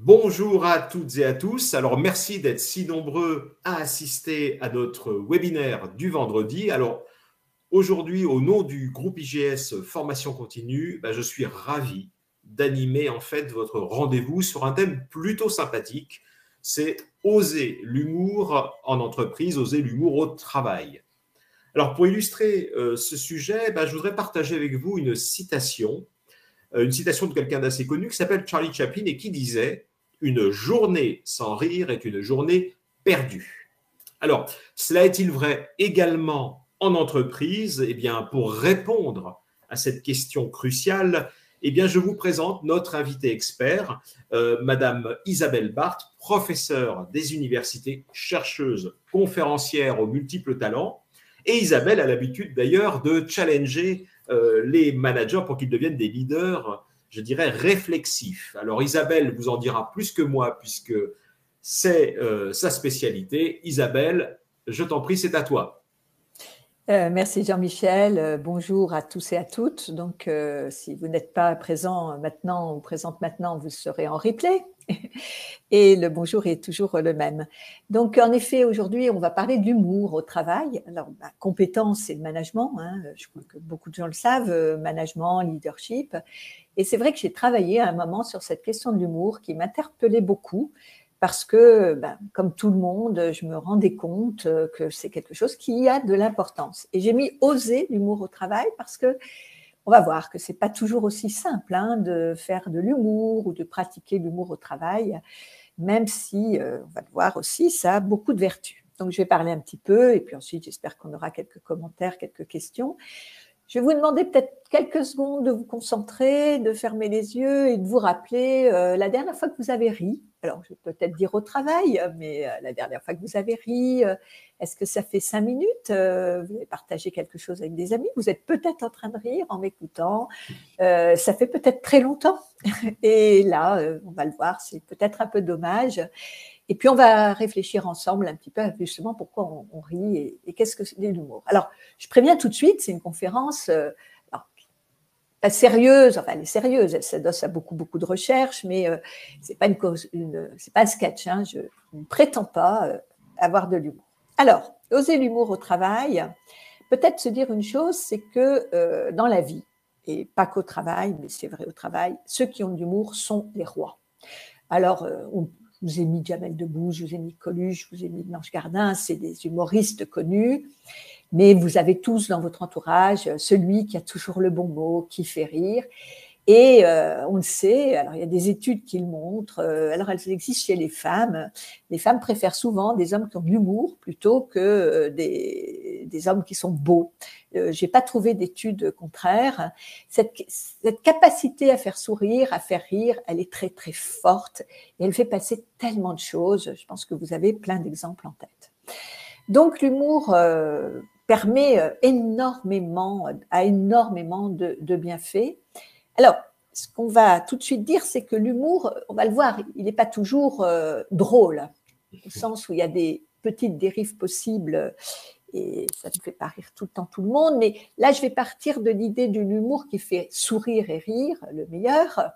Bonjour à toutes et à tous. Alors, merci d'être si nombreux à assister à notre webinaire du vendredi. Alors, aujourd'hui, au nom du groupe IGS Formation Continue, je suis ravi d'animer en fait votre rendez-vous sur un thème plutôt sympathique. C'est oser l'humour en entreprise, oser l'humour au travail. Alors, pour illustrer ce sujet, je voudrais partager avec vous une citation de quelqu'un d'assez connu qui s'appelle Charlie Chaplin et qui disait « Une journée sans rire est une journée perdue ». Alors, cela est-il vrai également en entreprise? Eh bien, pour répondre à cette question cruciale, je vous présente notre invitée expert, Madame Isabelle Barthes, professeure des universités, chercheuse, conférencière aux multiples talents. Et Isabelle a l'habitude d'ailleurs de challenger les managers pour qu'ils deviennent des leaders, je dirais, réflexifs. Alors Isabelle vous en dira plus que moi puisque c'est sa spécialité. Isabelle, je t'en prie, c'est à toi. Merci Jean-Michel, bonjour à tous et à toutes. Donc si vous n'êtes pas présent maintenant ou présente maintenant, vous serez en replay. Et le bonjour est toujours le même. Donc en effet, aujourd'hui, on va parler de l'humour au travail. Alors, compétence et le management, je crois que beaucoup de gens le savent, management, leadership. Et c'est vrai que j'ai travaillé à un moment sur cette question de l'humour qui m'interpellait beaucoup parce que, comme tout le monde, je me rendais compte que c'est quelque chose qui a de l'importance. Et j'ai mis « oser l'humour au travail » parce que on va voir que c'est pas toujours aussi simple de faire de l'humour ou de pratiquer l'humour au travail, même si, on va le voir aussi, ça a beaucoup de vertus. Donc, je vais parler un petit peu et puis ensuite, j'espère qu'on aura quelques commentaires, quelques questions. Je vais vous demander peut-être quelques secondes de vous concentrer, de fermer les yeux et de vous rappeler la dernière fois que vous avez ri. Alors, je vais peut-être dire au travail, mais la dernière fois que vous avez ri, est-ce que ça fait 5 minutes Vous avez partagé quelque chose avec des amis. Vous êtes peut-être en train de rire en m'écoutant. Ça fait peut-être très longtemps. Et là, on va le voir, c'est peut-être un peu dommage. Et puis, on va réfléchir ensemble un petit peu justement pourquoi on rit et qu'est-ce que c'est l'humour. Alors, je préviens tout de suite, c'est une conférence pas sérieuse, enfin elle est sérieuse, elle s'adosse à beaucoup de recherches, mais c'est pas c'est pas un sketch, je ne prétends pas avoir de l'humour. Alors, oser l'humour au travail, peut-être se dire une chose, c'est que dans la vie, et pas qu'au travail, mais c'est vrai au travail, ceux qui ont de l'humour sont les rois. Alors, je vous ai mis Jamel Debbouze, je vous ai mis Coluche, je vous ai mis Blanche Gardin, c'est des humoristes connus, mais vous avez tous dans votre entourage celui qui a toujours le bon mot, qui fait rire. Et on le sait, alors il y a des études qui le montrent, alors elles existent chez les femmes. Les femmes préfèrent souvent des hommes qui ont de l'humour plutôt que des hommes qui sont beaux. J'ai pas trouvé d'études contraires. Cette capacité à faire sourire, à faire rire, elle est très très forte et elle fait passer tellement de choses. Je pense que vous avez plein d'exemples en tête. Donc l'humour permet énormément de bienfaits. Alors, ce qu'on va tout de suite dire, c'est que l'humour, on va le voir, il n'est pas toujours drôle, au sens où il y a des petites dérives possibles et ça ne fait pas rire tout le temps tout le monde. Mais là, je vais partir de l'idée de l'humour qui fait sourire et rire, le meilleur.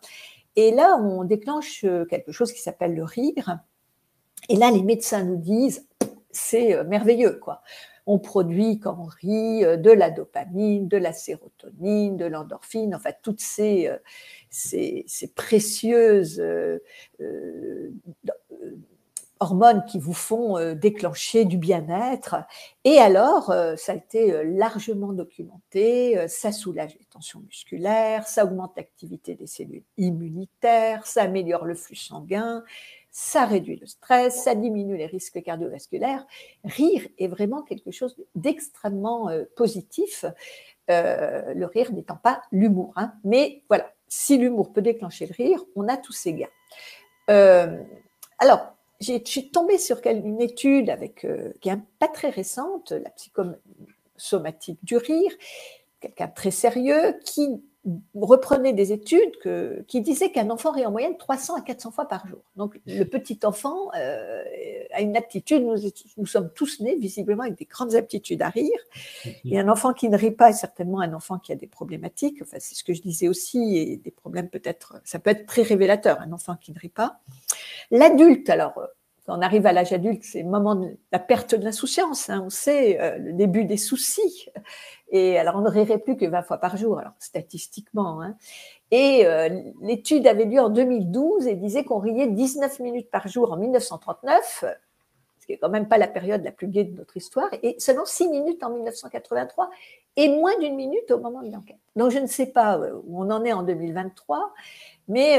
Et là, on déclenche quelque chose qui s'appelle le rire. Et là, les médecins nous disent, c'est merveilleux, quoi. On produit, quand on rit, de la dopamine, de la sérotonine, de l'endorphine, enfin, toutes ces précieuses hormones qui vous font déclencher du bien-être. Et alors, ça a été largement documenté, ça soulage les tensions musculaires, ça augmente l'activité des cellules immunitaires, ça améliore le flux sanguin, ça réduit le stress, ça diminue les risques cardiovasculaires. Rire est vraiment quelque chose d'extrêmement positif, le rire n'étant pas l'humour. Mais voilà, si l'humour peut déclencher le rire, on a tous ces gains. Alors, je suis tombée sur une étude qui est pas très récente, la psychosomatique du rire, quelqu'un de très sérieux, qui reprenait des études qui disaient qu'un enfant rit en moyenne 300 à 400 fois par jour. Donc, le petit enfant a une aptitude, nous sommes tous nés visiblement avec des grandes aptitudes à rire. Et un enfant qui ne rit pas est certainement un enfant qui a des problématiques. Enfin, c'est ce que je disais aussi, et des problèmes peut-être, ça peut être très révélateur, un enfant qui ne rit pas. L'adulte, alors, quand on arrive à l'âge adulte, c'est le moment de la perte de l'insouciance, on sait, le début des soucis. Et alors, on ne rirait plus que 20 fois par jour, alors statistiquement. Et l'étude avait lieu en 2012 et disait qu'on riait 19 minutes par jour en 1939, ce qui n'est quand même pas la période la plus gaie de notre histoire, et seulement 6 minutes en 1983, et moins d'1 minute au moment de l'enquête. Donc, je ne sais pas où on en est en 2023, mais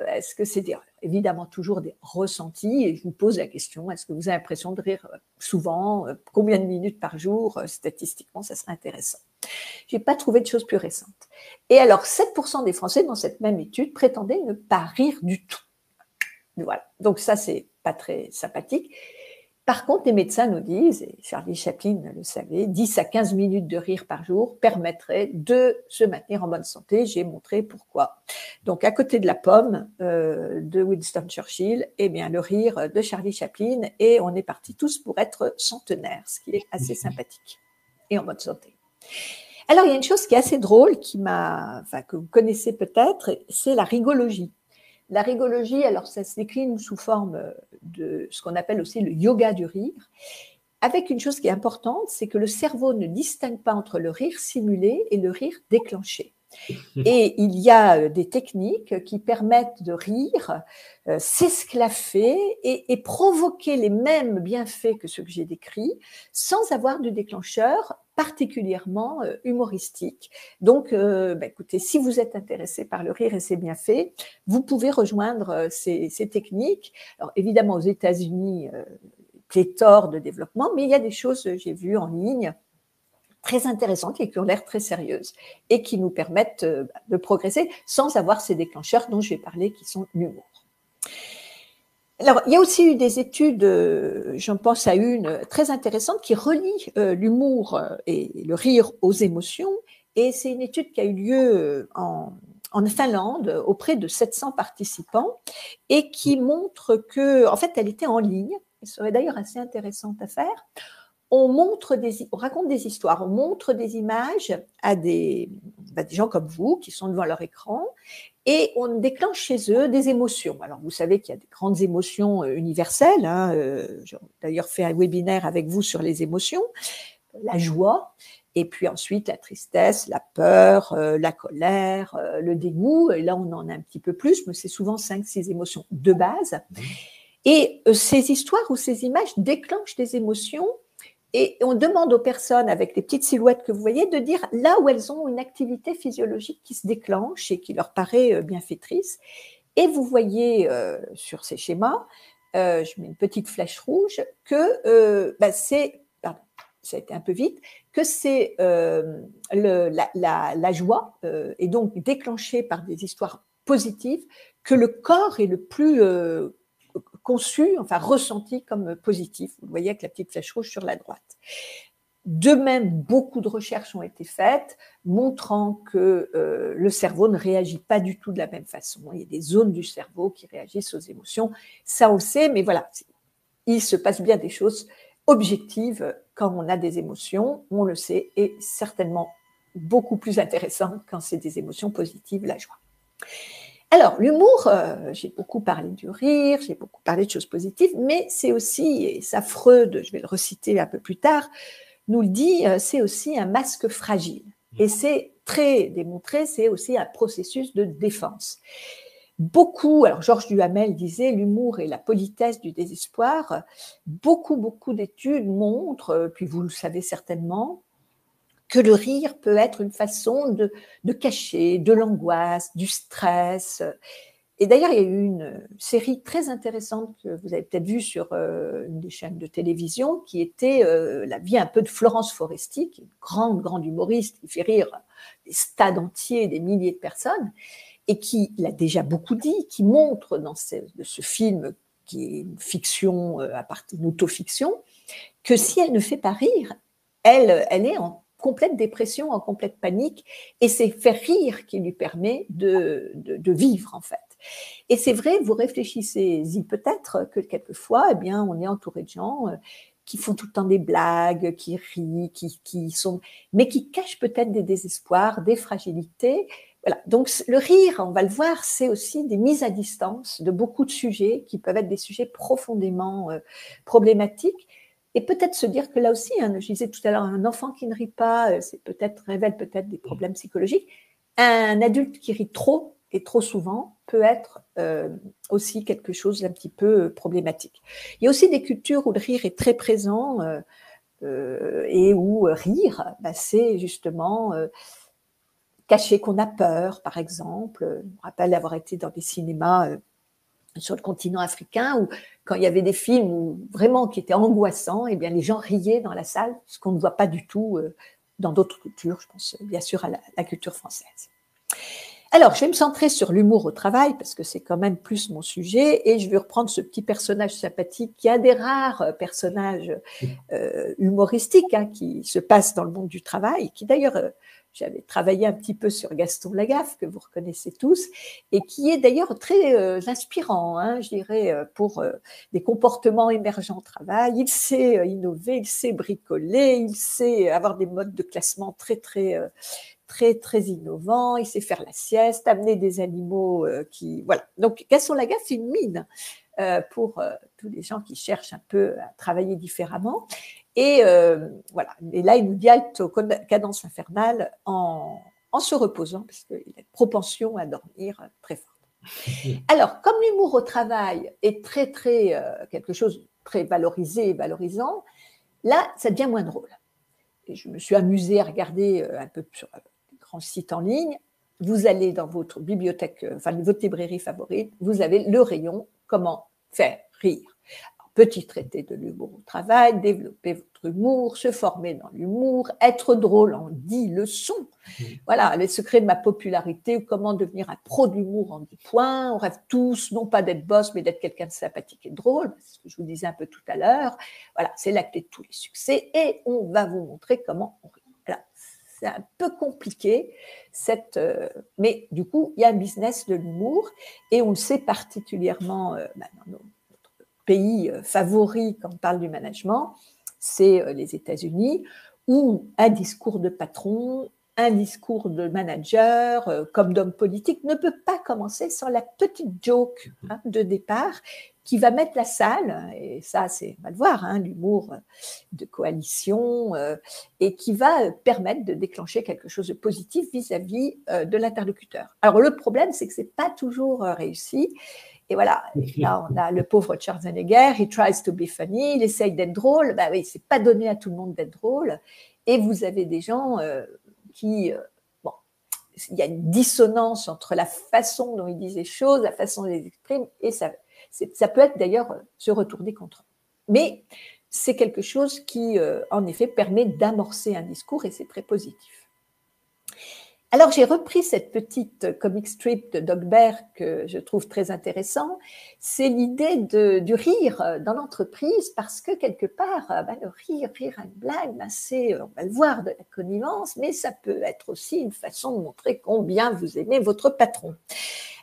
est-ce que c'est évidemment toujours des ressentis, et je vous pose la question, est-ce que vous avez l'impression de rire souvent, combien de minutes par jour, statistiquement, ça serait intéressant. Je n'ai pas trouvé de choses plus récentes. Et alors, 7% des Français dans cette même étude prétendaient ne pas rire du tout. Voilà, donc ça, c'est pas très sympathique. Par contre, les médecins nous disent, et Charlie Chaplin le savait, 10 à 15 minutes de rire par jour permettraient de se maintenir en bonne santé. J'ai montré pourquoi. Donc, à côté de la pomme de Winston Churchill, eh bien, le rire de Charlie Chaplin, et on est partis tous pour être centenaires, ce qui est assez sympathique et en bonne santé. Alors, il y a une chose qui est assez drôle, que vous connaissez peut-être, c'est la rigologie. La rigologie, alors ça se décline sous forme de ce qu'on appelle aussi le yoga du rire, avec une chose qui est importante, c'est que le cerveau ne distingue pas entre le rire simulé et le rire déclenché. Et il y a des techniques qui permettent de rire, s'esclaffer et provoquer les mêmes bienfaits que ceux que j'ai décrits, sans avoir de déclencheur particulièrement humoristique. Donc, écoutez, si vous êtes intéressé par le rire et ses bienfaits, vous pouvez rejoindre ces techniques. Alors, évidemment, aux États-Unis, pléthore de développement, mais il y a des choses, j'ai vues en ligne, très intéressantes et qui ont l'air très sérieuses et qui nous permettent de progresser sans avoir ces déclencheurs dont je vais parler, qui sont l'humour. Alors, il y a aussi eu des études, j'en pense à une très intéressante, qui relie l'humour et le rire aux émotions. Et c'est une étude qui a eu lieu en Finlande auprès de 700 participants et qui montre que, en fait, elle était en ligne. Elle serait d'ailleurs assez intéressante à faire. On raconte des histoires, on montre des images à des gens comme vous qui sont devant leur écran et on déclenche chez eux des émotions. Alors, vous savez qu'il y a des grandes émotions universelles. J'ai d'ailleurs fait un webinaire avec vous sur les émotions. La joie, et puis ensuite la tristesse, la peur, la colère, le dégoût. Et là, on en a un petit peu plus, mais c'est souvent 5-6 émotions de base. Et ces histoires ou ces images déclenchent des émotions. Et on demande aux personnes, avec les petites silhouettes que vous voyez, de dire là où elles ont une activité physiologique qui se déclenche et qui leur paraît bienfaitrice. Et vous voyez sur ces schémas, je mets une petite flèche rouge, que pardon, ça a été un peu vite, que c'est la joie, et donc déclenchée par des histoires positives, que le corps est le plus conçu, enfin ressenti comme positif. Vous le voyez avec la petite flèche rouge sur la droite. De même, beaucoup de recherches ont été faites montrant que le cerveau ne réagit pas du tout de la même façon. Il y a des zones du cerveau qui réagissent aux émotions. Ça, on le sait, mais voilà, il se passe bien des choses objectives quand on a des émotions, on le sait, et certainement beaucoup plus intéressant quand c'est des émotions positives, la joie. Alors, l'humour, j'ai beaucoup parlé du rire, j'ai beaucoup parlé de choses positives, mais c'est aussi, et ça Freud, je vais le reciter un peu plus tard, nous le dit, c'est aussi un masque fragile. Et c'est très démontré, c'est aussi un processus de défense. Alors Georges Duhamel disait, l'humour et la politesse du désespoir. Beaucoup d'études montrent, puis vous le savez certainement, que le rire peut être une façon de cacher de l'angoisse, du stress. Et d'ailleurs, il y a eu une série très intéressante que vous avez peut-être vue sur une des chaînes de télévision, qui était la vie un peu de Florence Foresti, qui est une grande humoriste qui fait rire des stades entiers, des milliers de personnes, et qui l'a déjà beaucoup dit, qui montre dans ce film, qui est une fiction, une autofiction, que si elle ne fait pas rire, elle est en complète dépression, en complète panique, et c'est faire rire qui lui permet de vivre, en fait. Et c'est vrai, vous réfléchissez-y peut-être que quelquefois, eh bien, on est entouré de gens qui font tout le temps des blagues, qui rient, mais qui cachent peut-être des désespoirs, des fragilités. Voilà. Donc le rire, on va le voir, c'est aussi des mises à distance de beaucoup de sujets qui peuvent être des sujets profondément problématiques. Et peut-être se dire que là aussi, hein, je disais tout à l'heure, un enfant qui ne rit pas, révèle peut-être des problèmes psychologiques. Un adulte qui rit trop et trop souvent peut être aussi quelque chose d'un petit peu problématique. Il y a aussi des cultures où le rire est très présent et où rire, c'est justement cacher qu'on a peur, par exemple. Je me rappelle avoir été dans des cinémas sur le continent africain où quand il y avait des films vraiment qui étaient angoissants, eh bien les gens riaient dans la salle, ce qu'on ne voit pas du tout dans d'autres cultures. Je pense bien sûr à la culture française. Alors, je vais me centrer sur l'humour au travail parce que c'est quand même plus mon sujet et je vais reprendre ce petit personnage sympathique qui est un des rares personnages humoristiques qui se passe dans le monde du travail, qui d'ailleurs, j'avais travaillé un petit peu sur Gaston Lagaffe, que vous reconnaissez tous, et qui est d'ailleurs très inspirant, je dirais, pour des comportements émergents au travail. Il sait innover, il sait bricoler, il sait avoir des modes de classement très innovant, il sait faire la sieste, amener des animaux voilà. Donc, Gaston Lagaffe, c'est une mine pour tous les gens qui cherchent un peu à travailler différemment. Et voilà. Et là, il nous dialte aux cadences infernales en se reposant, parce qu'il a une propension à dormir très forte. Alors, comme l'humour au travail est quelque chose de très valorisé et valorisant, là, ça devient moins drôle. Et je me suis amusée à regarder un peu sur grand site en ligne. Vous allez dans votre bibliothèque, votre librairie favorite, vous avez le rayon comment faire rire. Alors, petit traité de l'humour au travail, développer votre humour, se former dans l'humour, être drôle en 10 leçons. Voilà, les secrets de ma popularité, ou comment devenir un pro de l'humour en 10 points. On rêve tous, non pas d'être boss, mais d'être quelqu'un de sympathique et drôle. C'est ce que je vous disais un peu tout à l'heure. Voilà, c'est la clé de tous les succès et on va vous montrer comment on rit. Voilà. C'est un peu compliqué, mais du coup, il y a un business de l'humour et on le sait particulièrement dans notre pays favori quand on parle du management, c'est les États-Unis, où un discours de patron, un discours de manager, comme d'homme politique, ne peut pas commencer sans la petite joke de départ qui va mettre la salle, et ça, on va le voir, l'humour de coalition, et qui va permettre de déclencher quelque chose de positif vis-à-vis de l'interlocuteur. Alors, le problème, c'est que ce n'est pas toujours réussi. Et voilà, là, on a le pauvre Schwarzenegger, he tries to be funny, il essaye d'être drôle. Ben oui, c'est pas donné à tout le monde d'être drôle. Et vous avez des gens qui, il y a une dissonance entre la façon dont ils disent les choses, la façon dont ils les expriment, et ça peut être d'ailleurs se retourner contre eux. Mais c'est quelque chose qui, en effet, permet d'amorcer un discours et c'est très positif. Alors, j'ai repris cette petite comic strip de Doug Bear que je trouve très intéressant. C'est l'idée du rire dans l'entreprise parce que quelque part, le rire à une blague, c'est, on va le voir, de la connivence, mais ça peut être aussi une façon de montrer combien vous aimez votre patron.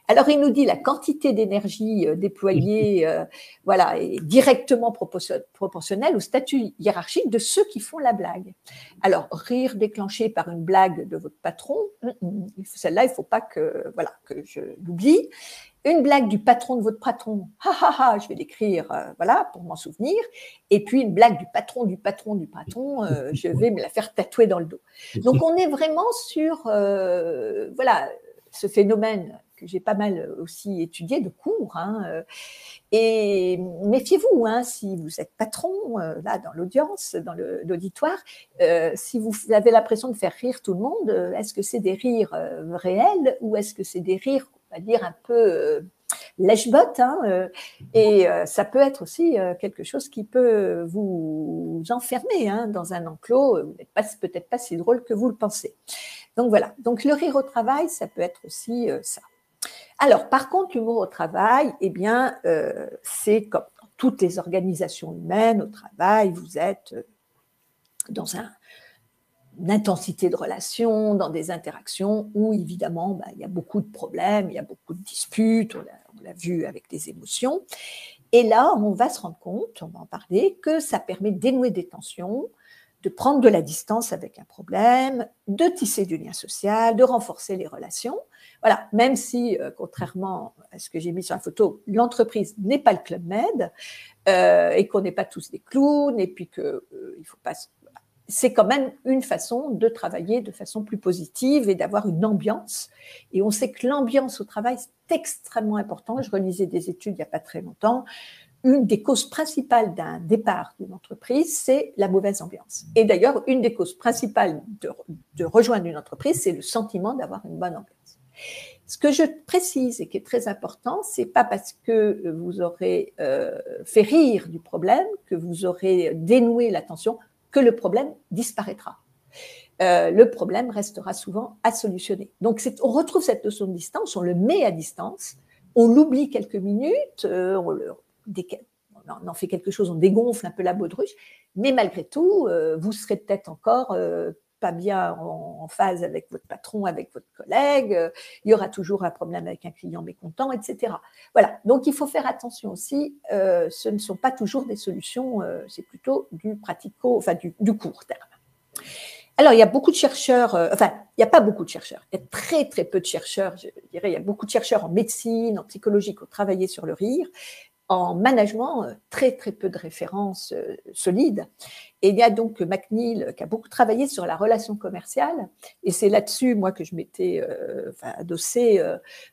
Alors, il nous dit la quantité d'énergie déployée est directement proportionnelle au statut hiérarchique de ceux qui font la blague. Alors, rire déclenché par une blague de votre patron, celle-là, il ne faut pas que je l'oublie. Une blague du patron de votre patron, je vais l'écrire pour m'en souvenir. Et puis une blague du patron, je vais me la faire tatouer dans le dos. Donc, on est vraiment sur ce phénomène que j'ai pas mal aussi étudié de cours. Et méfiez-vous, si vous êtes patron, là, dans l'audience, dans l'auditoire, si vous avez l'impression de faire rire tout le monde, est-ce que c'est des rires réels ou est-ce que c'est des rires, on va dire, un peu lèche-botte et ça peut être aussi quelque chose qui peut vous enfermer dans un enclos. Vous n'êtes peut-être pas si drôle que vous le pensez. Donc voilà, donc le rire au travail, ça peut être aussi ça. Alors, par contre, l'humour au travail, c'est comme dans toutes les organisations humaines, au travail, vous êtes dans intensité de relations, dans des interactions où évidemment il y a beaucoup de problèmes, il y a beaucoup de disputes, on l'a vu avec les émotions. Et là, on va se rendre compte, on va en parler, que ça permet de dénouer des tensions, de prendre de la distance avec un problème, de tisser du lien social, de renforcer les relations. Voilà, même si, contrairement à ce que j'ai mis sur la photo, l'entreprise n'est pas le Club Med et qu'on n'est pas tous des clowns et puis qu'il faut pas... C'est quand même une façon de travailler de façon plus positive et d'avoir une ambiance. Et on sait que l'ambiance au travail, c'est extrêmement important. Je relisais des études il n'y a pas très longtemps. Une des causes principales d'un départ d'une entreprise, c'est la mauvaise ambiance. Et d'ailleurs, une des causes principales de rejoindre une entreprise, c'est le sentiment d'avoir une bonne ambiance. Ce que je précise et qui est très important, c'est pas parce que vous aurez fait rire du problème, que vous aurez dénoué la tension, que le problème disparaîtra. Le problème restera souvent à solutionner. Donc, on retrouve cette notion de distance, on le met à distance, on l'oublie quelques minutes, on en fait quelque chose, on dégonfle un peu la baudruche, mais malgré tout, vous serez peut-être encore pas bien en phase avec votre patron, avec votre collègue, il y aura toujours un problème avec un client mécontent, etc. Voilà, donc il faut faire attention aussi, ce ne sont pas toujours des solutions, c'est plutôt du du court terme. Alors, il y a beaucoup de chercheurs, il n'y a pas beaucoup de chercheurs, il y a très très peu de chercheurs, je dirais, il y a beaucoup de chercheurs en médecine, en psychologie qui ont travaillé sur le rire. En management, très très peu de références solides. Et il y a donc McNeil qui a beaucoup travaillé sur la relation commerciale, et c'est là-dessus, moi, que je m'étais adossée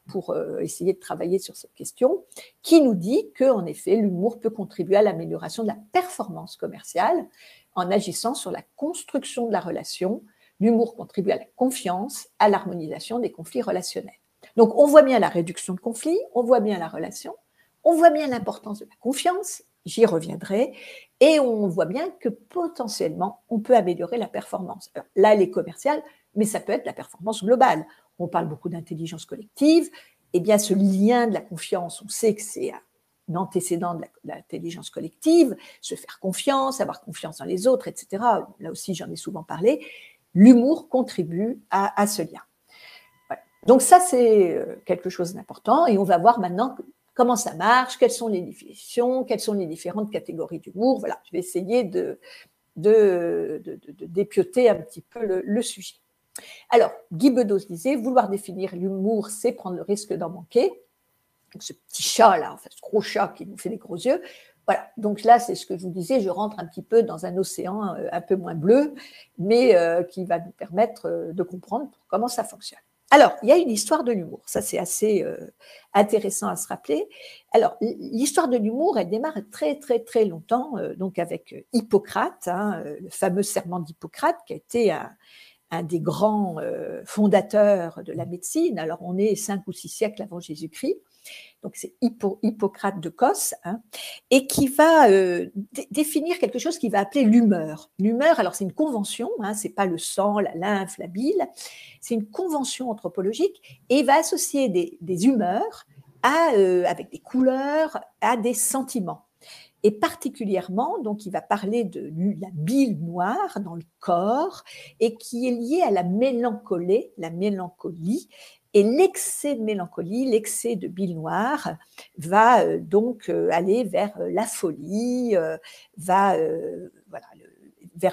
pour essayer de travailler sur cette question, qui nous dit qu'en effet, l'humour peut contribuer à l'amélioration de la performance commerciale en agissant sur la construction de la relation. L'humour contribue à la confiance, à l'harmonisation des conflits relationnels. Donc, on voit bien la réduction de conflits, on voit bien la relation, on voit bien l'importance de la confiance, j'y reviendrai, et on voit bien que potentiellement, on peut améliorer la performance. Alors, là, elle est commerciale, mais ça peut être la performance globale. On parle beaucoup d'intelligence collective, et bien ce lien de la confiance, on sait que c'est un antécédent de l'intelligence collective, se faire confiance, avoir confiance dans les autres, etc. Là aussi, j'en ai souvent parlé. L'humour contribue à ce lien. Voilà. Donc ça, c'est quelque chose d'important, et on va voir maintenant comment ça marche, quelles sont les définitions, quelles sont les différentes catégories d'humour. Voilà, je vais essayer de dépioter un petit peu le sujet. Alors, Guy Bedos disait, vouloir définir l'humour, c'est prendre le risque d'en manquer. Donc, ce petit chat là, enfin ce gros chat qui nous fait des gros yeux. Voilà, donc là, c'est ce que je vous disais, je rentre un petit peu dans un océan un peu moins bleu, mais qui va nous permettre de comprendre comment ça fonctionne. Alors, il y a une histoire de l'humour, ça c'est assez intéressant à se rappeler. Alors, l'histoire de l'humour, elle démarre très très très longtemps, donc avec Hippocrate, le fameux serment d'Hippocrate, qui a été un des grands fondateurs de la médecine. Alors, on est 5 ou 6 siècles avant Jésus-Christ. Donc c'est Hippocrate de Cos, et qui va définir quelque chose qu'il va appeler l'humeur. L'humeur, alors c'est une convention, c'est pas le sang, la lymphe, la bile, c'est une convention anthropologique, et il va associer des humeurs avec des couleurs à des sentiments. Et particulièrement, donc, il va parler de la bile noire dans le corps et qui est liée à la mélancolie, et l'excès de mélancolie, l'excès de bile noire va donc aller vers la folie, vers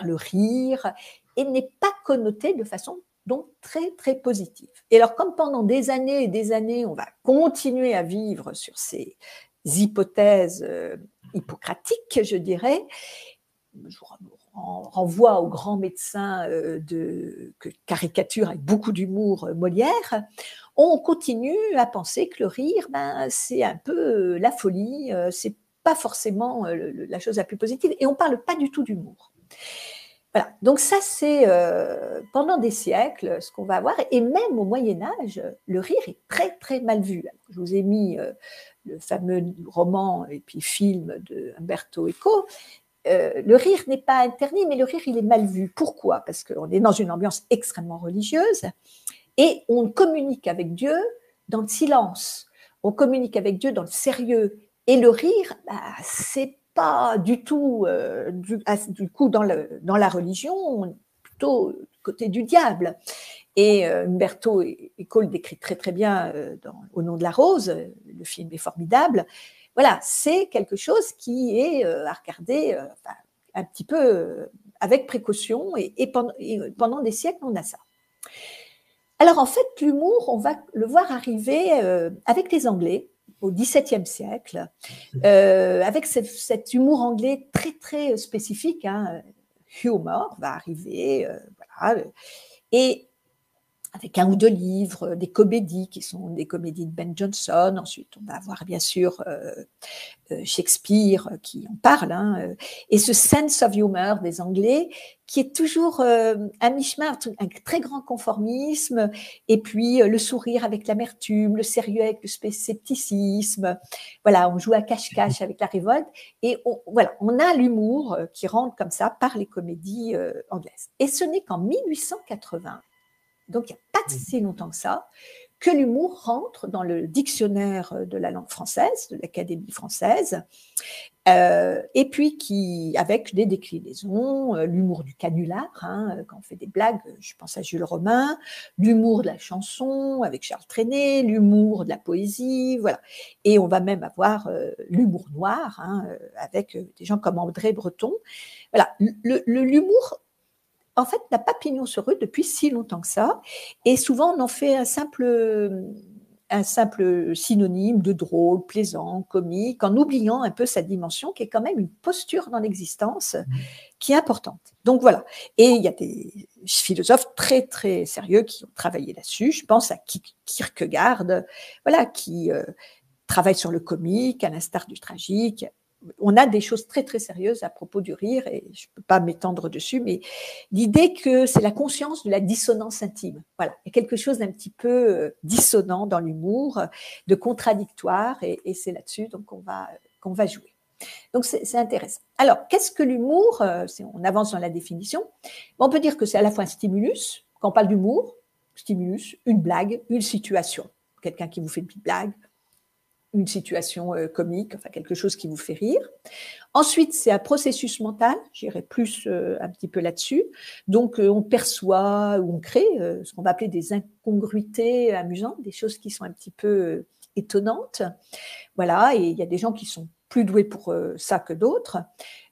le rire, et n'est pas connoté de façon donc très très positive. Et alors, comme pendant des années et des années, on va continuer à vivre sur ces hypothèses hippocratiques, je dirais, je renvoie au grand médecin que caricature avec beaucoup d'humour Molière, on continue à penser que le rire, c'est un peu la folie, c'est pas forcément la chose la plus positive, et on ne parle pas du tout d'humour. Voilà, donc ça c'est pendant des siècles ce qu'on va avoir, et même au Moyen-Âge, le rire est très très mal vu. Alors, je vous ai mis le fameux roman et puis film de Umberto Eco. Le rire n'est pas interdit, mais le rire, il est mal vu. Pourquoi ? Parce qu'on est dans une ambiance extrêmement religieuse et on communique avec Dieu dans le silence. On communique avec Dieu dans le sérieux. Et le rire, c'est pas du tout, du coup, dans la religion, plutôt côté du diable. Et Umberto Eco le décrit très très bien dans Au nom de la rose, le film est formidable. Voilà, c'est quelque chose qui est à regarder un petit peu avec précaution, et pendant des siècles, on a ça. Alors en fait, l'humour, on va le voir arriver avec les Anglais au XVIIe siècle, avec cet humour anglais très très spécifique, hein. Humor va arriver, voilà, et avec un ou deux livres, des comédies qui sont des comédies de Ben Jonson. Ensuite, on va avoir bien sûr Shakespeare qui en parle, hein, et ce sense of humor des Anglais qui est toujours un mi-chemin, un très grand conformisme, et puis le sourire avec l'amertume, le sérieux avec le scepticisme. Voilà, on joue à cache-cache avec la révolte, et voilà, on a l'humour qui rentre comme ça par les comédies anglaises. Et ce n'est qu'en 1880, donc il n'y a pas si longtemps que ça, que l'humour rentre dans le dictionnaire de la langue française, de l'Académie française, et puis avec des déclinaisons, l'humour du canular, hein, quand on fait des blagues, je pense à Jules Romain, l'humour de la chanson avec Charles Trenet, l'humour de la poésie, voilà. Et on va même avoir l'humour noir, hein, avec des gens comme André Breton. Voilà, l'humour, en fait, n'a pas pignon sur rue depuis si longtemps que ça. Et souvent, on en fait un simple synonyme de drôle, plaisant, comique, en oubliant un peu sa dimension, qui est quand même une posture dans l'existence qui est importante. Donc voilà. Et il y a des philosophes très, très sérieux qui ont travaillé là-dessus. Je pense à Kierkegaard, voilà, qui travaille sur le comique, à l'instar du tragique. On a des choses très, très sérieuses à propos du rire, et je ne peux pas m'étendre dessus, mais l'idée que c'est la conscience de la dissonance intime. Voilà, il y a quelque chose d'un petit peu dissonant dans l'humour, de contradictoire, et c'est là-dessus donc qu'on va jouer. Donc, c'est intéressant. Alors, qu'est-ce que l'humour? Si on avance dans la définition, on peut dire que c'est à la fois un stimulus, quand on parle d'humour, stimulus, une blague, une situation. Quelqu'un qui vous fait une petite blague, une situation comique, enfin quelque chose qui vous fait rire. Ensuite, c'est un processus mental, j'irai plus un petit peu là-dessus. Donc, on perçoit ou on crée ce qu'on va appeler des incongruités amusantes, des choses qui sont un petit peu étonnantes. Voilà, et il y a des gens qui sont plus doués pour ça que d'autres.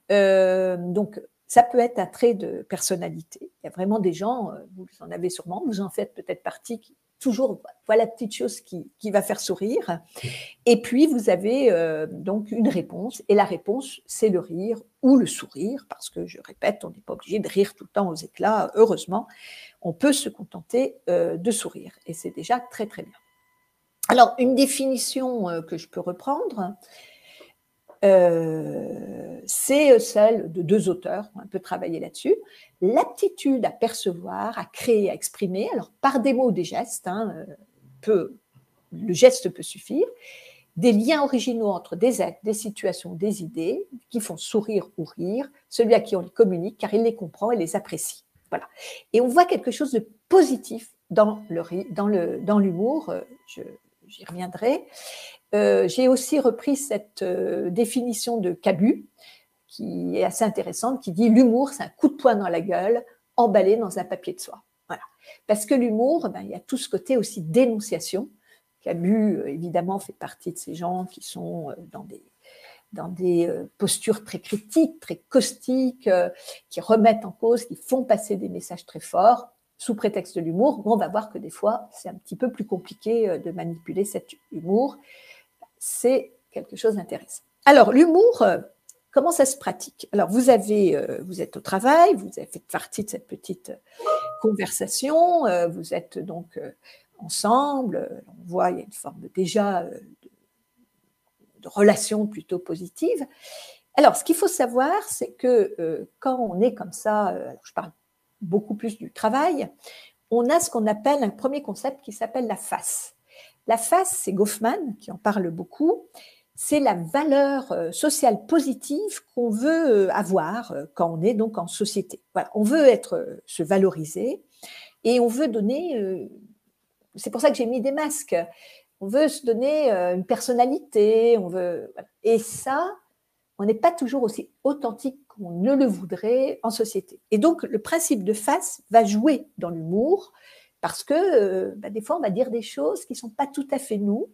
Donc, ça peut être un trait de personnalité. Il y a vraiment des gens, vous en avez sûrement, vous en faites peut-être partie, qui toujours, voilà la petite chose qui va faire sourire. Et puis, vous avez donc une réponse, et la réponse, c'est le rire ou le sourire, parce que, je répète, on n'est pas obligé de rire tout le temps aux éclats, heureusement, on peut se contenter de sourire, et c'est déjà très, très bien. Alors, une définition que je peux reprendre, c'est celle de deux auteurs qui ont un peu travaillé là-dessus. L'aptitude à percevoir, à créer, à exprimer, alors par des mots ou des gestes, hein, le geste peut suffire, des liens originaux entre des êtres, des situations, des idées, qui font sourire ou rire, celui à qui on les communique, car il les comprend et les apprécie. Voilà. Et on voit quelque chose de positif dans l'humour, j'y reviendrai. J'ai aussi repris cette définition de Cabu, qui est assez intéressante, qui dit « l'humour, c'est un coup de poing dans la gueule, emballé dans un papier de soie ». Voilà. Parce que l'humour, il y a tout ce côté aussi dénonciation. Cabu, évidemment, fait partie de ces gens qui sont dans des postures très critiques, très caustiques, qui remettent en cause, qui font passer des messages très forts sous prétexte de l'humour. On va voir que des fois, c'est un petit peu plus compliqué de manipuler cet humour. C'est quelque chose d'intéressant. Alors, l'humour, comment ça se pratique? Alors, vous êtes au travail, vous avez fait partie de cette petite conversation, vous êtes donc ensemble, on voit, il y a une forme déjà de relation plutôt positive. Alors, ce qu'il faut savoir, c'est que quand on est comme ça, je parle beaucoup plus du travail, on a ce qu'on appelle un premier concept qui s'appelle la face. La face, c'est Goffman qui en parle beaucoup, c'est la valeur sociale positive qu'on veut avoir quand on est donc en société. Voilà, on veut se valoriser et on veut donner, c'est pour ça que j'ai mis des masques, on veut se donner une personnalité, on veut, voilà. Et ça, on n'est pas toujours aussi authentique qu'on ne le voudrait en société. Et donc, le principe de face va jouer dans l'humour parce que des fois, on va dire des choses qui ne sont pas tout à fait nous.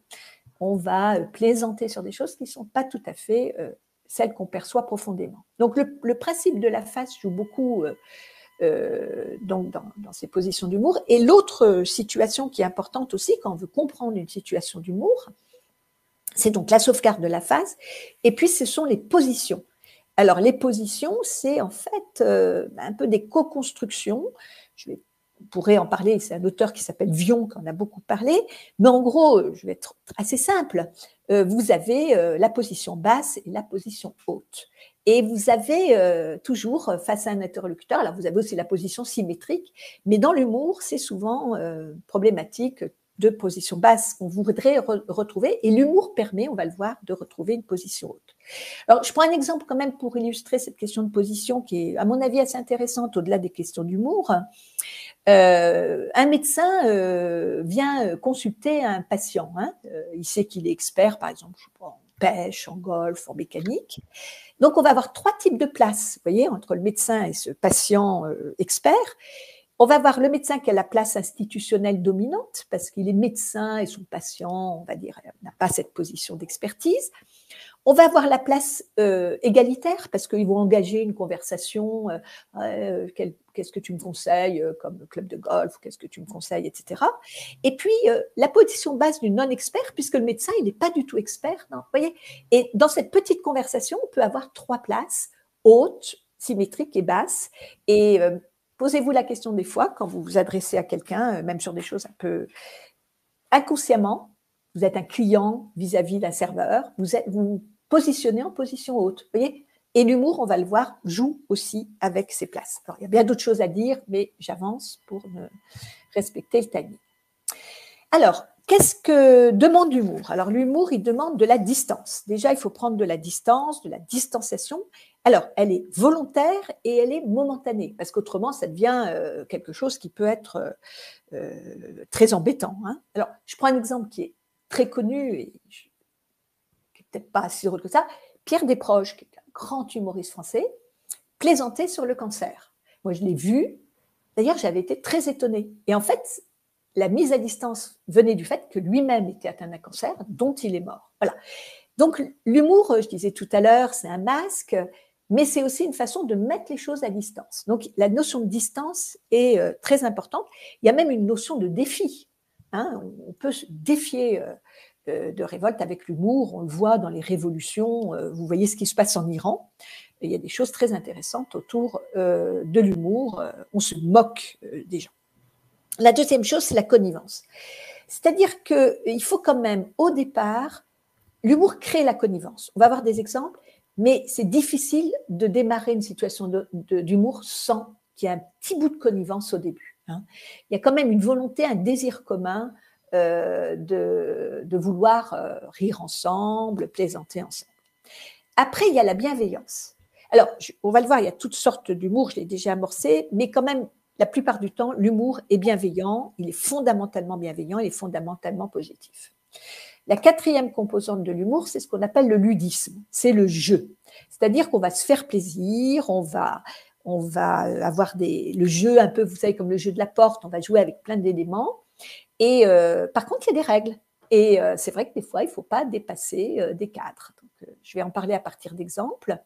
On va plaisanter sur des choses qui ne sont pas tout à fait celles qu'on perçoit profondément. Donc, le principe de la face joue beaucoup donc dans ces positions d'humour. Et l'autre situation qui est importante aussi quand on veut comprendre une situation d'humour, c'est donc la sauvegarde de la face, et puis ce sont les positions. Alors les positions, c'est en fait un peu des co-constructions. On pourrait en parler, c'est un auteur qui s'appelle Vion, qui en a beaucoup parlé, mais en gros, je vais être assez simple. Vous avez la position basse et la position haute. Et vous avez toujours face à un interlocuteur, alors vous avez aussi la position symétrique, mais dans l'humour, c'est souvent problématique de position basse qu'on voudrait retrouver, et l'humour permet, on va le voir, de retrouver une position haute. Alors, je prends un exemple quand même pour illustrer cette question de position qui est, à mon avis, assez intéressante au-delà des questions d'humour. Un médecin vient consulter un patient. Il sait qu'il est expert, par exemple, je sais pas, en pêche, en golf, en mécanique. Donc, on va avoir 3 types de places, vous voyez, entre le médecin et ce patient expert. On va voir le médecin qui a la place institutionnelle dominante, parce qu'il est médecin et son patient, on va dire, n'a pas cette position d'expertise. On va avoir la place égalitaire, parce qu'ils vont engager une conversation, qu'est-ce que tu me conseilles comme club de golf, qu'est-ce que tu me conseilles, etc. Et puis, la position basse du non-expert, puisque le médecin, il n'est pas du tout expert. Non, vous voyez. Et dans cette petite conversation, on peut avoir 3 places, hautes, symétriques et basses. Et posez-vous la question des fois, quand vous vous adressez à quelqu'un, même sur des choses un peu inconsciemment, vous êtes un client vis-à-vis d'un serveur, vous positionnez en position haute, vous voyez. Et l'humour, on va le voir, joue aussi avec ses places. Alors, il y a bien d'autres choses à dire, mais j'avance pour respecter le timing. Alors, qu'est-ce que demande l'humour? Alors, l'humour, il demande de la distance. Déjà, il faut prendre de la distance, de la distanciation. Alors, elle est volontaire et elle est momentanée, parce qu'autrement, ça devient quelque chose qui peut être très embêtant. Alors, je prends un exemple qui est très connu et qui n'est peut-être pas si drôle que ça. Pierre Desproges, qui est un grand humoriste français, plaisantait sur le cancer. Moi, je l'ai vu. D'ailleurs, j'avais été très étonnée. Et en fait, la mise à distance venait du fait que lui-même était atteint d'un cancer dont il est mort. Voilà. Donc, l'humour, je disais tout à l'heure, c'est un masque, mais c'est aussi une façon de mettre les choses à distance. Donc, la notion de distance est très importante. Il y a même une notion de défi. On peut se défier de révolte avec l'humour. On le voit dans les révolutions. Vous voyez ce qui se passe en Iran. Et il y a des choses très intéressantes autour de l'humour. On se moque des gens. La deuxième chose, c'est la connivence. C'est-à-dire qu'il faut quand même, au départ, l'humour crée la connivence. On va avoir des exemples, mais c'est difficile de démarrer une situation d'humour sans qu'il y ait un petit bout de connivence au début. Il y a quand même une volonté, un désir commun de vouloir rire ensemble, plaisanter ensemble. Après, il y a la bienveillance. Alors, on va le voir, il y a toutes sortes d'humour, je l'ai déjà amorcé, mais quand même, la plupart du temps, l'humour est bienveillant, il est fondamentalement bienveillant, il est fondamentalement positif. La 4e composante de l'humour, c'est ce qu'on appelle le ludisme, c'est le jeu. C'est-à-dire qu'on va se faire plaisir, on va avoir le jeu un peu, vous savez, comme le jeu de la porte, on va jouer avec plein d'éléments. Et par contre, il y a des règles. Et c'est vrai que des fois, il ne faut pas dépasser des cadres. Donc, je vais en parler à partir d'exemples.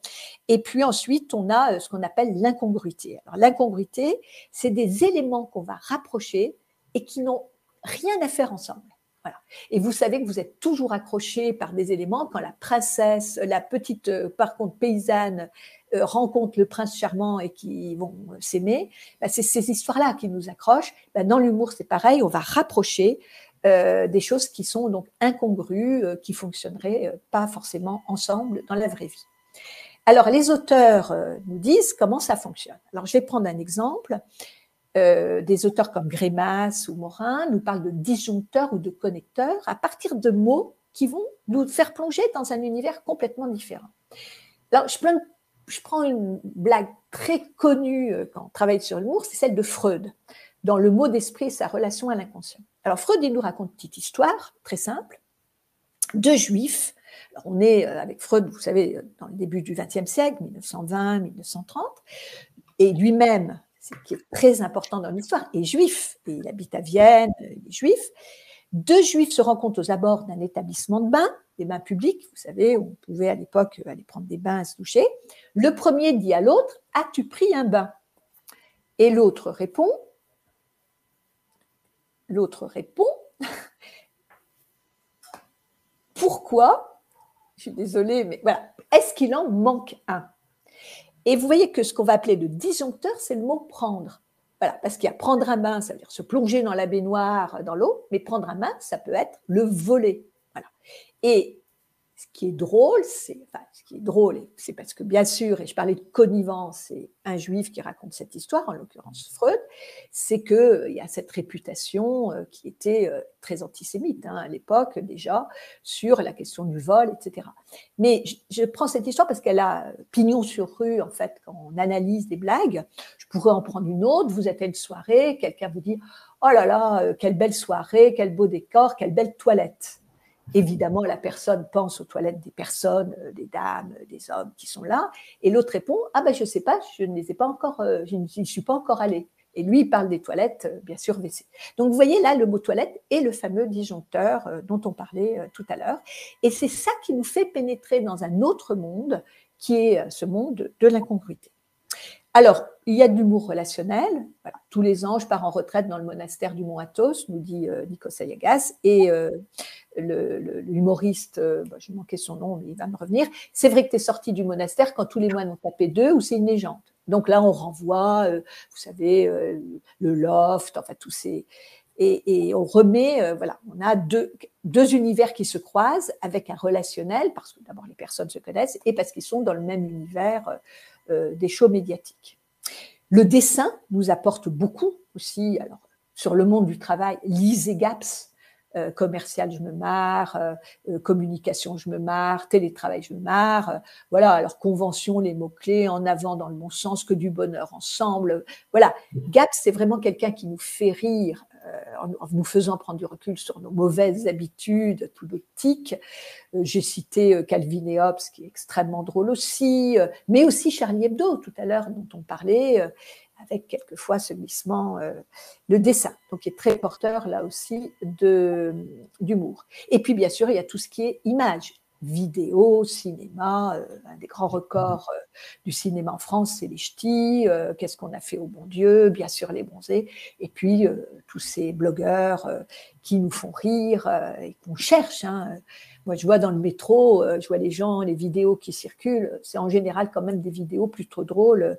Et puis ensuite, on a ce qu'on appelle l'incongruité. Alors, l'incongruité, c'est des éléments qu'on va rapprocher et qui n'ont rien à faire ensemble. Voilà. Et vous savez que vous êtes toujours accroché par des éléments quand la princesse, la petite, par contre, paysanne, rencontre le prince charmant et qui vont s'aimer. C'est ces histoires-là qui nous accrochent. Dans l'humour, c'est pareil, on va rapprocher des choses qui sont donc incongrues, qui fonctionneraient pas forcément ensemble dans la vraie vie. Alors, les auteurs nous disent comment ça fonctionne. Alors, je vais prendre un exemple. Des auteurs comme Grémas ou Morin nous parlent de disjoncteurs ou de connecteurs à partir de mots qui vont nous faire plonger dans un univers complètement différent. Alors, je prends une blague très connue quand on travaille sur l'humour, c'est celle de Freud, dans Le mot d'esprit et sa relation à l'inconscient. Alors, Freud, il nous raconte une petite histoire très simple. 2 juifs Alors, on est avec Freud, vous savez, dans le début du XXe siècle, 1920, 1930, et lui-même, ce qui est très important dans l'histoire, est juif, et il habite à Vienne, il est juif. Deux juifs se rencontrent aux abords d'un établissement de bain, des bains publics, vous savez, où on pouvait à l'époque aller prendre des bains et se doucher. Le premier dit à l'autre, « As-tu pris un bain ?» Et l'autre répond, pourquoi, je suis désolée, mais voilà, est-ce qu'il en manque un? Et vous voyez que ce qu'on va appeler le disjoncteur, c'est le mot prendre. Voilà, parce qu'il y a prendre un bain, ça veut dire se plonger dans la baignoire, dans l'eau, mais prendre un bain, ça peut être le voler. Voilà. Et ce qui est drôle, c'est parce que bien sûr, et je parlais de connivence, c'est un juif qui raconte cette histoire, en l'occurrence Freud, c'est qu'il y a cette réputation qui était très antisémite à l'époque déjà, sur la question du vol, etc. Mais je prends cette histoire parce qu'elle a pignon sur rue, en fait, quand on analyse des blagues. Je pourrais en prendre une autre, vous êtes à une soirée, quelqu'un vous dit « Oh là là, quelle belle soirée, quel beau décor, quelle belle toilette !» Évidemment, la personne pense aux toilettes des personnes, des dames, des hommes qui sont là, et l'autre répond « Ah ben je ne sais pas, je n'y suis pas encore allé ». Et lui, il parle des toilettes, bien sûr, WC. Donc, vous voyez là, le mot toilette est le fameux disjoncteur dont on parlait tout à l'heure. Et c'est ça qui nous fait pénétrer dans un autre monde, qui est ce monde de l'incongruité. Alors, il y a de l'humour relationnel. Voilà. Tous les ans, je pars en retraite dans le monastère du Mont Athos, nous dit Nikos Aliagas, et l'humoriste, j'ai manqué son nom, mais il va me revenir. C'est vrai que tu es sorti du monastère quand tous les moines ont tapé 2, ou c'est une légende. Donc là, on renvoie, vous savez, le loft, enfin tous ces... Et on remet, voilà, on a deux univers qui se croisent avec un relationnel, parce que d'abord les personnes se connaissent, et parce qu'ils sont dans le même univers des shows médiatiques. Le dessin nous apporte beaucoup aussi, alors, sur le monde du travail, lisez Gaps, commercial, je me marre, communication, je me marre, télétravail, je me marre, voilà, alors convention, les mots-clés, en avant dans le bon sens, que du bonheur ensemble, voilà. Gaps, c'est vraiment quelqu'un qui nous fait rire, en nous faisant prendre du recul sur nos mauvaises habitudes, tous nos tics. J'ai cité Calvin et Hobbes, qui est extrêmement drôle aussi, mais aussi Charlie Hebdo, tout à l'heure, dont on parlait, avec quelquefois ce glissement, le dessin, donc qui est très porteur là aussi d'humour. Et puis bien sûr, il y a tout ce qui est image, vidéo, cinéma, un des grands records du cinéma en France, c'est les ch'tis, qu'est-ce qu'on a fait au bon Dieu, bien sûr les bronzés, et puis tous ces blogueurs qui nous font rire et qu'on cherche. Moi, je vois dans le métro, je vois les gens, les vidéos qui circulent, c'est en général quand même des vidéos plutôt drôles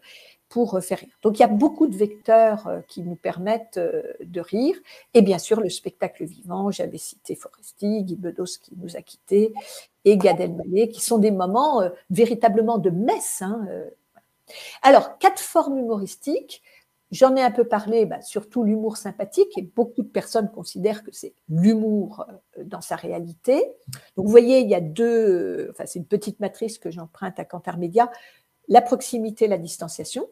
pour faire rire. Donc, il y a beaucoup de vecteurs qui nous permettent de rire. Et bien sûr, le spectacle vivant, j'avais cité Foresti, Guy Bedos qui nous a quittés, et Gad Elmaleh, qui sont des moments véritablement de messe. Alors, 4 formes humoristiques. J'en ai un peu parlé, surtout l'humour sympathique, et beaucoup de personnes considèrent que c'est l'humour dans sa réalité. Donc, vous voyez, il y a c'est une petite matrice que j'emprunte à Kantar Media, la proximité, la distanciation,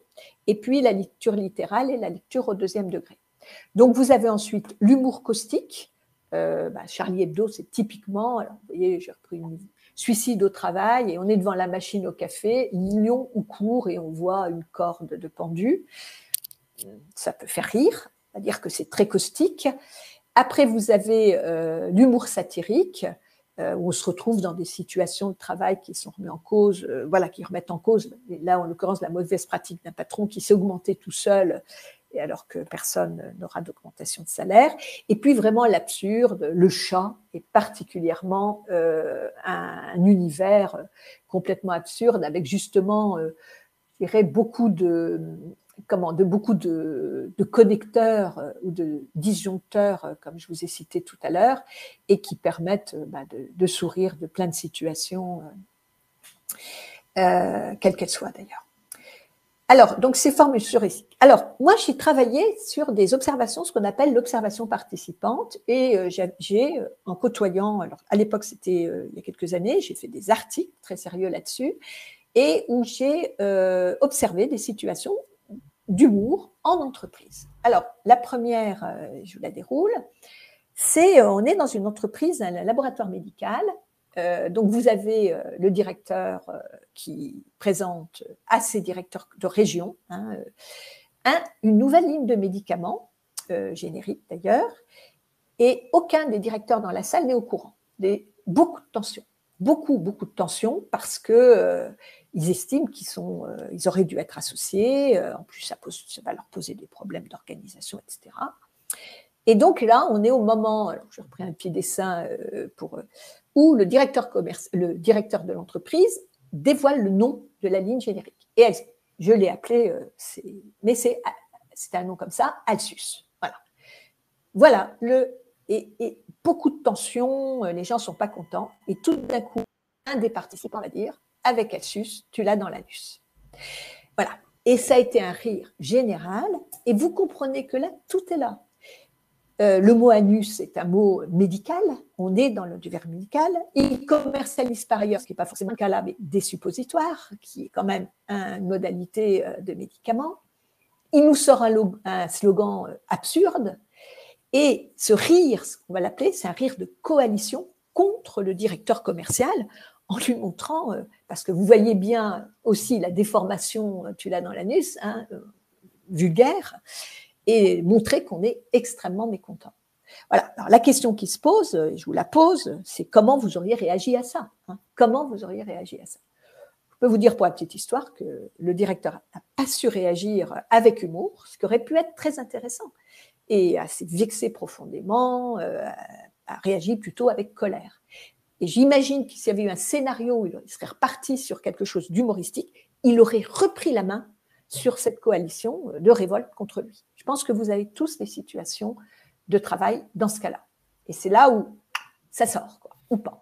et puis la lecture littérale et la lecture au 2e degré. Donc, vous avez ensuite l'humour caustique. Charlie Hebdo, c'est typiquement, alors, vous voyez, j'ai repris une suicide au travail, et on est devant la machine au café, lion ou court, et on voit une corde de pendu. Ça peut faire rire, c'est-à-dire que c'est très caustique. Après, vous avez l'humour satirique, où on se retrouve dans des situations de travail qui sont remises en cause, qui remettent en cause, là en l'occurrence la mauvaise pratique d'un patron qui s'est augmenté tout seul, et alors que personne n'aura d'augmentation de salaire. Et puis vraiment l'absurde, le chat est particulièrement un univers complètement absurde, avec justement, je dirais, beaucoup de connecteurs ou de disjoncteurs, comme je vous ai cité tout à l'heure, et qui permettent de sourire de plein de situations, quelles qu'elles soient d'ailleurs. Alors, donc ces formes heuristiques. Alors, moi, j'ai travaillé sur des observations, ce qu'on appelle l'observation participante, et j'ai, en côtoyant, alors à l'époque c'était il y a quelques années, j'ai fait des articles très sérieux là-dessus, et où j'ai observé des situations d'humour en entreprise. Alors, la première, je vous la déroule, c'est on est dans une entreprise, un laboratoire médical, Donc, vous avez le directeur qui présente à ses directeurs de région une nouvelle ligne de médicaments, génériques d'ailleurs, et aucun des directeurs dans la salle n'est au courant. Beaucoup de tension, beaucoup de tension, parce que ils estiment ils auraient dû être associés. En plus, ça va leur poser des problèmes d'organisation, etc. Et donc là, on est au moment, alors j'ai repris un pied dessin où le directeur de l'entreprise dévoile le nom de la ligne générique. Et je l'ai appelé, mais c'est un nom comme ça, Alsus. Voilà. Et beaucoup de tension, les gens ne sont pas contents. Et tout d'un coup, un des participants va dire, avec Alsus, tu l'as dans l'anus. Voilà. Et ça a été un rire général. Et vous comprenez que là, tout est là. Le mot anus est un mot médical, on est dans du verbe médical. Il commercialise par ailleurs, ce qui n'est pas forcément le cas là, mais des suppositoires, qui est quand même une modalité de médicament. Il nous sort un slogan absurde, et ce rire, ce qu'on va l'appeler, c'est un rire de coalition contre le directeur commercial, en lui montrant, parce que vous voyez bien aussi la déformation, tu l'as dans l'anus, vulgaire, et montrer qu'on est extrêmement mécontent. Voilà. Alors, la question qui se pose, et je vous la pose, c'est comment vous auriez réagi à ça, Comment vous auriez réagi à ça? Je peux vous dire pour la petite histoire que le directeur n'a pas su réagir avec humour, ce qui aurait pu être très intéressant, et s'est vexé profondément, a réagi plutôt avec colère. Et j'imagine que s'il y avait eu un scénario où il serait reparti sur quelque chose d'humoristique, il aurait repris la main sur cette coalition de révolte contre lui. Je pense que vous avez tous des situations de travail dans ce cas-là. Et c'est là où ça sort, ou pas.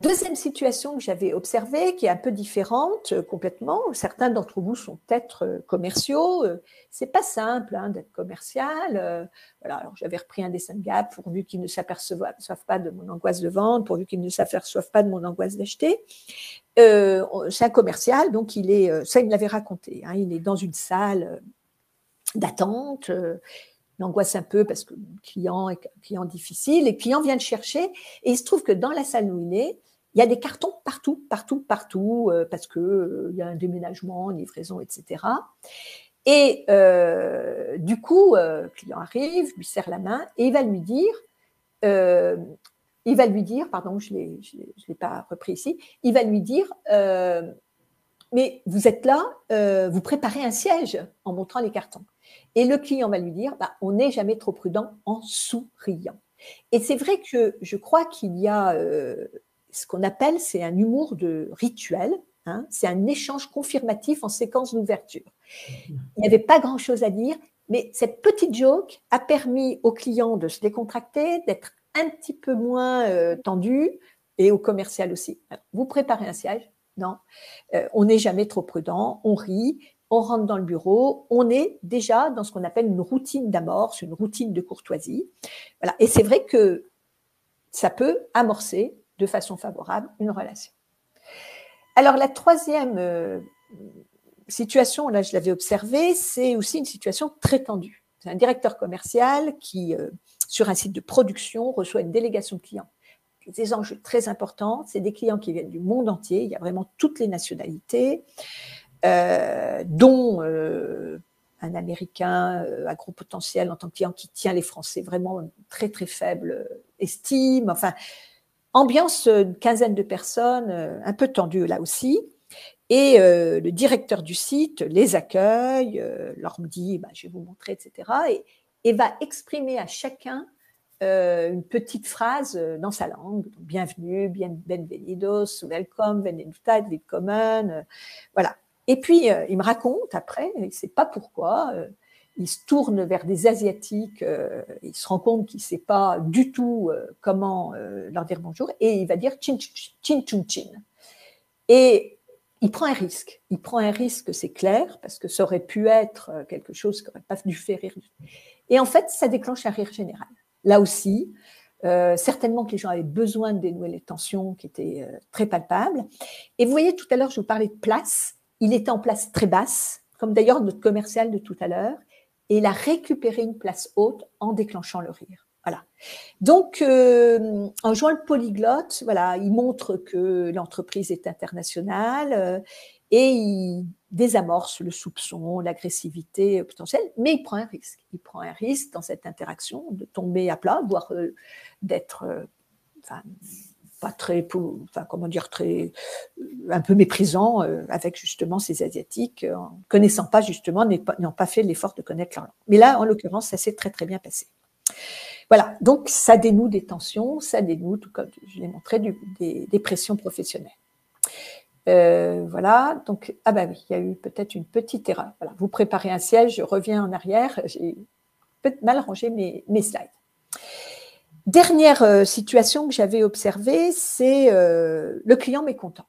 Deuxième situation que j'avais observée, qui est un peu différente complètement. Certains d'entre vous sont peut-être commerciaux. C'est pas simple d'être commercial. Voilà. Alors j'avais repris un dessin de Gap pourvu qu'ils ne s'aperçoivent pas de mon angoisse de vendre, pourvu qu'ils ne s'aperçoivent pas de mon angoisse d'acheter. C'est un commercial, donc ça il me l'avait raconté. Il est dans une salle d'attente. Il angoisse un peu parce que le client est un client difficile. Et le client vient le chercher et il se trouve que dans la salle où il y a des cartons partout, parce qu'il y a un déménagement, une livraison, etc. Et du coup, le client arrive, lui serre la main et il va lui dire, pardon, je ne l'ai pas repris ici, il va lui dire, mais vous êtes là, vous préparez un siège en montrant les cartons. Et le client va lui dire, on n'est jamais trop prudent en souriant. Et c'est vrai que je crois qu'il y a ce qu'on appelle, c'est un humour de rituel, c'est un échange confirmatif en séquence d'ouverture. Il n'y avait pas grand-chose à dire, mais cette petite joke a permis au client de se décontracter, d'être un petit peu moins tendu, et au commercial aussi. Alors, vous préparez un siège? Non, on n'est jamais trop prudent, on rit, on rentre dans le bureau, on est déjà dans ce qu'on appelle une routine d'amorce, une routine de courtoisie. Voilà. Et c'est vrai que ça peut amorcer de façon favorable une relation. Alors la troisième situation, là je l'avais observée, c'est aussi une situation très tendue. C'est un directeur commercial qui, sur un site de production, reçoit une délégation de clients. Des enjeux très importants, c'est des clients qui viennent du monde entier, il y a vraiment toutes les nationalités, dont un Américain à gros potentiel en tant que client qui tient les Français vraiment très très faible estime, enfin ambiance une quinzaine de personnes, un peu tendue là aussi, et le directeur du site les accueille, leur dit je vais vous montrer, etc. et va exprimer à chacun une petite phrase dans sa langue, donc, bienvenue, bienvenidos, welcome, benvenuta, willkommen, voilà. Et puis, il me raconte après, il ne sait pas pourquoi, il se tourne vers des Asiatiques, il se rend compte qu'il ne sait pas du tout comment leur dire bonjour, et il va dire chin, chin, chin, chin. Et il prend un risque. Il prend un risque, c'est clair, parce que ça aurait pu être quelque chose qui n'aurait pas dû faire rire. Et en fait, ça déclenche un rire général. Là aussi, certainement que les gens avaient besoin de dénouer les tensions qui étaient très palpables. Et vous voyez, tout à l'heure, je vous parlais de place. Il était en place très basse, comme d'ailleurs notre commercial de tout à l'heure, et il a récupéré une place haute en déclenchant le rire. Voilà. Donc, en jouant le polyglotte, voilà, il montre que l'entreprise est internationale et il désamorce le soupçon, l'agressivité potentielle, mais il prend un risque. Il prend un risque dans cette interaction de tomber à plat, voire d'être pas très, comment dire, très, un peu méprisant avec justement ces Asiatiques, en ne connaissant pas justement, n'ayant pas fait l'effort de connaître leur langue. Mais là, en l'occurrence, ça s'est très très bien passé. Voilà, donc ça dénoue des tensions, ça dénoue, tout comme je l'ai montré, des pressions professionnelles. Voilà, donc, ah bah oui, il y a eu peut-être une petite erreur. Voilà, vous préparez un siège, je reviens en arrière, j'ai peut-être mal rangé mes slides. Dernière situation que j'avais observée, c'est le client mécontent.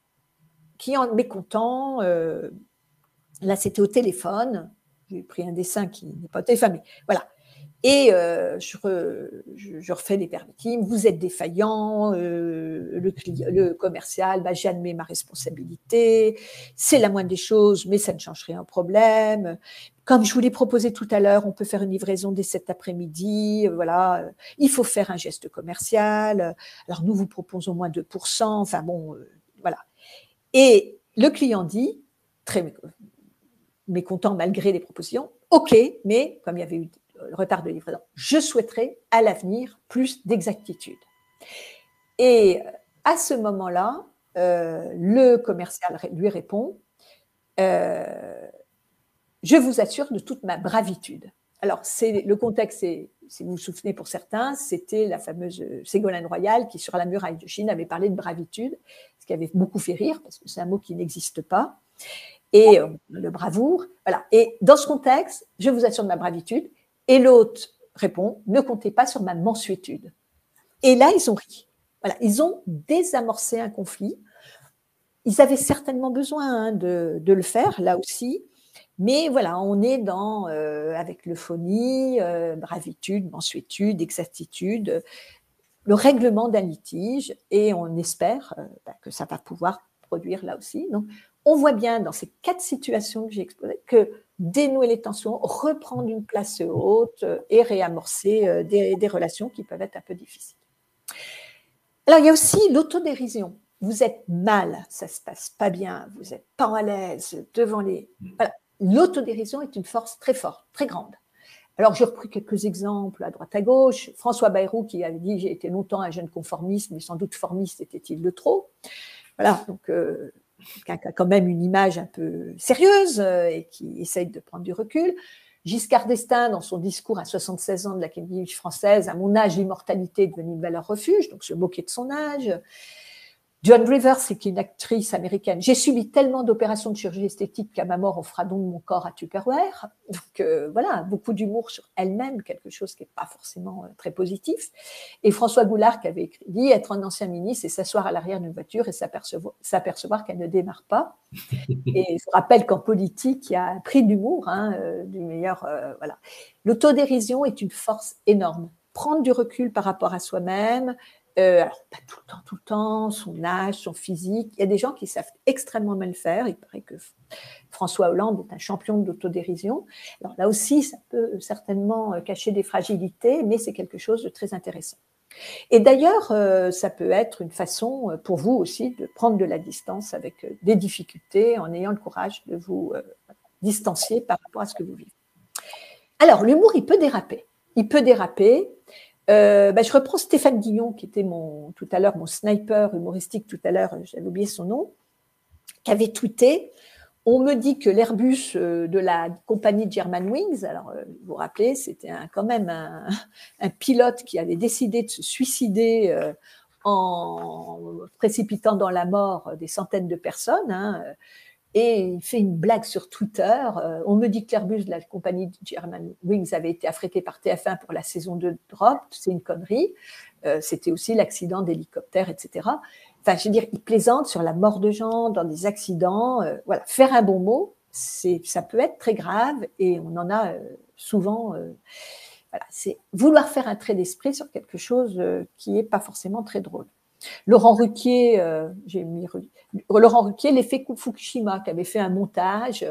Client mécontent, là c'était au téléphone, j'ai pris un dessin qui n'est pas au téléphone, mais voilà. Et je refais les verbatims, vous êtes défaillant, le commercial, bah, j'admets ma responsabilité, c'est la moindre des choses, mais ça ne change rien au problème. Comme je vous l'ai proposé tout à l'heure, on peut faire une livraison dès cet après-midi, voilà, il faut faire un geste commercial, alors nous vous proposons moins 2%, enfin bon, voilà. Et le client dit, très mécontent malgré les propositions, ok, mais comme il y avait eu le retard de livraison, je souhaiterais à l'avenir plus d'exactitude. Et à ce moment-là, le commercial lui répond, je vous assure de toute ma bravitude. Alors, le contexte, si vous vous souvenez pour certains, c'était la fameuse Ségolène Royal qui, sur la muraille de Chine, avait parlé de bravitude, ce qui avait beaucoup fait rire, parce que c'est un mot qui n'existe pas. Et le bravoure, voilà. Et dans ce contexte, je vous assure de ma bravitude. Et l'autre répond, ne comptez pas sur ma mansuétude. Et là, ils ont ri. Voilà, ils ont désamorcé un conflit. Ils avaient certainement besoin de le faire, là aussi. Mais voilà, on est dans, avec l'euphonie, bravitude, mansuétude, exactitude, le règlement d'un litige. Et on espère que ça va pouvoir produire là aussi. Donc, on voit bien dans ces 4 situations que j'ai exposées que dénouer les tensions, reprendre une place haute et réamorcer des relations qui peuvent être un peu difficiles. Alors, il y a aussi l'autodérision. Vous êtes mal, ça ne se passe pas bien, vous n'êtes pas à l'aise devant les... Voilà. L'autodérision est une force très forte, très grande. Alors, j'ai repris quelques exemples à droite à gauche. François Bayrou qui avait dit « J'ai été longtemps un jeune conformiste, mais sans doute formiste était-il de trop ». Voilà, donc quelqu'un qui a quand même une image un peu sérieuse et qui essaye de prendre du recul. Giscard d'Estaing, dans son discours à 76 ans de l'Académie française, « À mon âge, l'immortalité est devenue une valeur refuge », donc se moquer de son âge. Joan Rivers, qui est une actrice américaine. J'ai subi tellement d'opérations de chirurgie esthétique qu'à ma mort, on fera don de mon corps à Tupperware. Donc voilà, beaucoup d'humour sur elle-même, quelque chose qui n'est pas forcément très positif. Et François Goulard qui avait écrit « Être un ancien ministre, c'est s'asseoir à l'arrière d'une voiture et s'apercevoir qu'elle ne démarre pas ». Et je rappelle qu'en politique, il y a un prix d'humour, du meilleur. Voilà. L'autodérision est une force énorme. Prendre du recul par rapport à soi-même, alors pas tout le temps, son âge, son physique. Il y a des gens qui savent extrêmement mal faire. Il paraît que François Hollande est un champion de l'autodérision. Alors là aussi, ça peut certainement cacher des fragilités, mais c'est quelque chose de très intéressant. Et d'ailleurs, ça peut être une façon pour vous aussi de prendre de la distance avec des difficultés en ayant le courage de vous distancier par rapport à ce que vous vivez. Alors, l'humour, il peut déraper. Il peut déraper. Je reprends Stéphane Guillon, qui était tout à l'heure mon sniper humoristique tout à l'heure, j'avais oublié son nom, qui avait tweeté « On me dit que l'Airbus de la compagnie Germanwings, alors vous vous rappelez, c'était quand même un pilote qui avait décidé de se suicider en précipitant dans la mort des centaines de personnes, et il fait une blague sur Twitter. On me dit que l'Airbus de la compagnie Germanwings avait été affrété par TF1 pour la saison 2 de Drop. C'est une connerie. C'était aussi l'accident d'hélicoptère, etc. Enfin, je veux dire, il plaisante sur la mort de gens dans des accidents. Voilà, faire un bon mot, ça peut être très grave et on en a souvent. Voilà, c'est vouloir faire un trait d'esprit sur quelque chose qui n'est pas forcément très drôle. Laurent Ruquier, l'effet Fukushima, qui avait fait un montage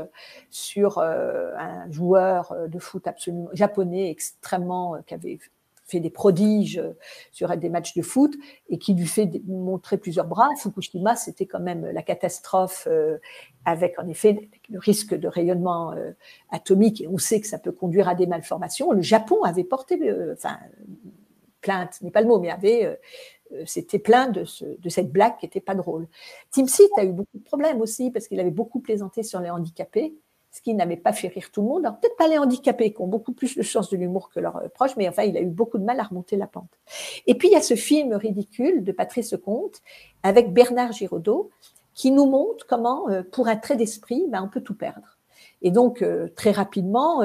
sur un joueur de foot absolument japonais extrêmement, qui avait fait des prodiges sur des matchs de foot et qui lui fait montrer plusieurs bras. Fukushima, c'était quand même la catastrophe avec en effet le risque de rayonnement atomique, et on sait que ça peut conduire à des malformations. Le Japon avait porté, plainte, n'est pas le mot, mais c'était plein de cette blague qui n'était pas drôle. Tim Seat a eu beaucoup de problèmes aussi parce qu'il avait beaucoup plaisanté sur les handicapés, ce qui n'avait pas fait rire tout le monde. Alors peut-être pas les handicapés qui ont beaucoup plus de sens de l'humour que leurs proches, mais enfin il a eu beaucoup de mal à remonter la pente. Et puis il y a ce film ridicule de Patrice Lecomte avec Bernard Giraudot qui nous montre comment, pour un trait d'esprit, on peut tout perdre. Et donc, très rapidement,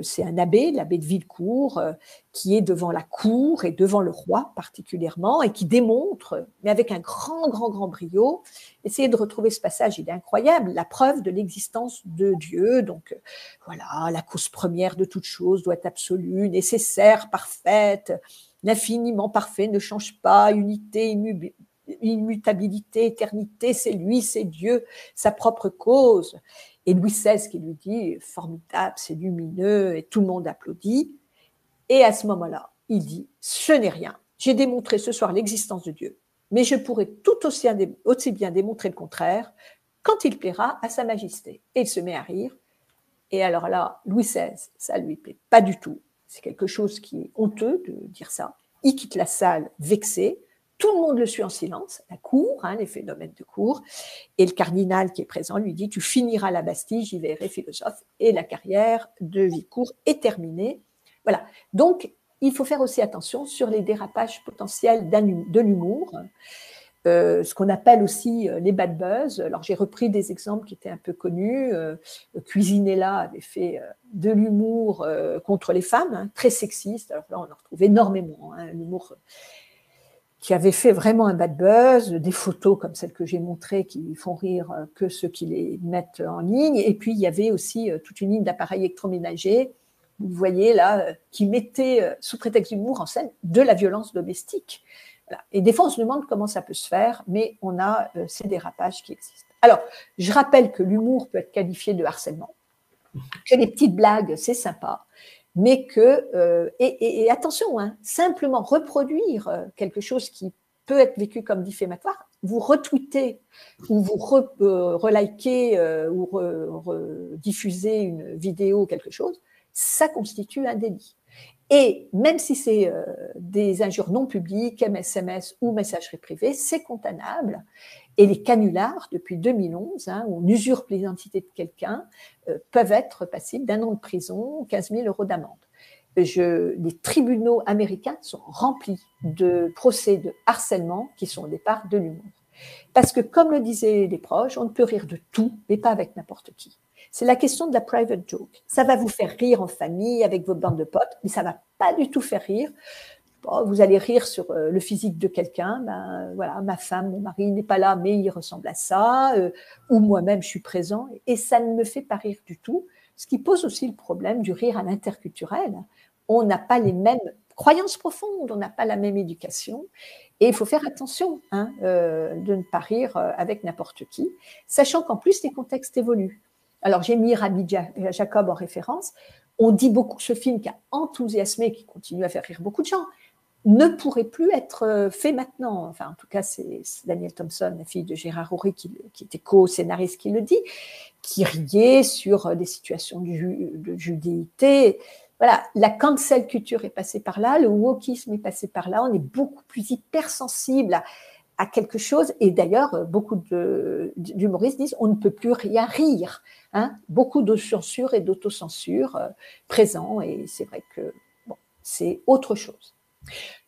c'est un abbé, l'abbé de Villecourt, qui est devant la cour et devant le roi particulièrement, et qui démontre, mais avec un grand brio, essayez de retrouver ce passage, il est incroyable, la preuve de l'existence de Dieu. Donc, voilà, la cause première de toute chose doit être absolue, nécessaire, parfaite, l'infiniment parfait ne change pas, unité, immutabilité, éternité, c'est lui, c'est Dieu, sa propre cause. Et Louis XVI qui lui dit, formidable, c'est lumineux, et tout le monde applaudit. Et à ce moment-là, il dit, ce n'est rien. J'ai démontré ce soir l'existence de Dieu, mais je pourrais tout aussi bien démontrer le contraire quand il plaira à sa majesté. Et il se met à rire. Et alors là, Louis XVI, ça ne lui plaît pas du tout. C'est quelque chose qui est honteux de dire ça. Il quitte la salle vexé. Tout le monde le suit en silence, la cour, les phénomènes de cour. Et le cardinal qui est présent lui dit « Tu finiras la Bastille, j'y verrai philosophe. » Et la carrière de Villecourt est terminée. Voilà. Donc, il faut faire aussi attention sur les dérapages potentiels de l'humour, ce qu'on appelle aussi les bad buzz. Alors, j'ai repris des exemples qui étaient un peu connus. Cuisinella avait fait de l'humour contre les femmes, très sexiste. Alors là, on en retrouve énormément, l'humour qui avait fait vraiment un bad buzz, des photos comme celles que j'ai montrées qui font rire que ceux qui les mettent en ligne. Et puis, il y avait aussi toute une ligne d'appareils électroménagers, vous voyez là, qui mettaient, sous prétexte d'humour, en scène de la violence domestique. Voilà. Et des fois, on se demande comment ça peut se faire, mais on a ces dérapages qui existent. Alors, je rappelle que l'humour peut être qualifié de harcèlement, que les petites blagues, c'est sympa, mais que, et attention, simplement reproduire quelque chose qui peut être vécu comme diffamatoire, vous retweetez ou vous relikez ou rediffusez une vidéo ou quelque chose, ça constitue un délit. Et même si c'est des injures non publiques, SMS ou messagerie privée, c'est condamnable. Et les canulars, depuis 2011, où on usurpe l'identité de quelqu'un, peuvent être passibles d'1 an de prison, 15 000 € d'amende. Les tribunaux américains sont remplis de procès de harcèlement qui sont au départ de l'humour. Parce que, comme le disaient les proches, on ne peut rire de tout, mais pas avec n'importe qui. C'est la question de la private joke. Ça va vous faire rire en famille, avec vos bandes de potes, mais ça ne va pas du tout faire rire. Bon, vous allez rire sur le physique de quelqu'un, voilà, ma femme, mon mari n'est pas là, mais il ressemble à ça, ou moi-même je suis présent, et ça ne me fait pas rire du tout, ce qui pose aussi le problème du rire à l'interculturel. On n'a pas les mêmes croyances profondes, on n'a pas la même éducation, et il faut faire attention de ne pas rire avec n'importe qui, sachant qu'en plus les contextes évoluent. Alors j'ai mis Rabbi Jacob en référence, on dit beaucoup que ce film qui a enthousiasmé, qui continue à faire rire beaucoup de gens, ne pourrait plus être fait maintenant. Enfin, en tout cas, c'est Daniel Thompson, la fille de Gérard Houry, qui était co-scénariste, qui le dit, qui riait sur des situations de judéité. Voilà, la cancel culture est passée par là, le wokisme est passé par là, on est beaucoup plus hypersensible à quelque chose. Et d'ailleurs, beaucoup d'humoristes disent on ne peut plus rien rire. Beaucoup de censure et d'autocensure présents, et c'est vrai que bon, c'est autre chose.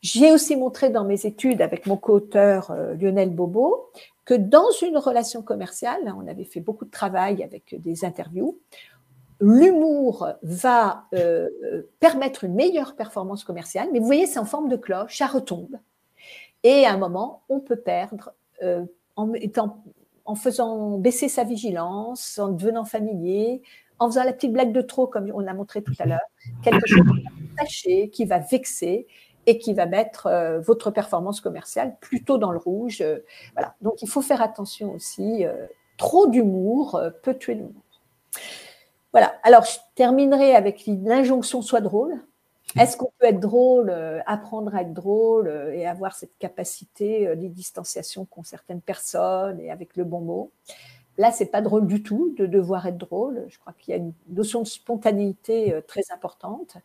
J'ai aussi montré dans mes études avec mon co-auteur Lionel Bobo que dans une relation commerciale, on avait fait beaucoup de travail avec des interviews, l'humour va permettre une meilleure performance commerciale, mais vous voyez, c'est en forme de cloche, ça retombe. Et à un moment, on peut perdre en faisant baisser sa vigilance, en devenant familier, en faisant la petite blague de trop, comme on a montré tout à l'heure, quelque chose qui va fâcher, qui va vexer, et qui va mettre votre performance commerciale plutôt dans le rouge. Voilà. Donc, il faut faire attention aussi. Trop d'humour peut tuer l'humour. Voilà. Alors, je terminerai avec l'injonction « sois drôle ». Est-ce qu'on peut être drôle, apprendre à être drôle et avoir cette capacité de distanciation qu'ont certaines personnes et avec le bon mot? Là, c'est pas drôle du tout de devoir être drôle. Je crois qu'il y a une notion de spontanéité très importante.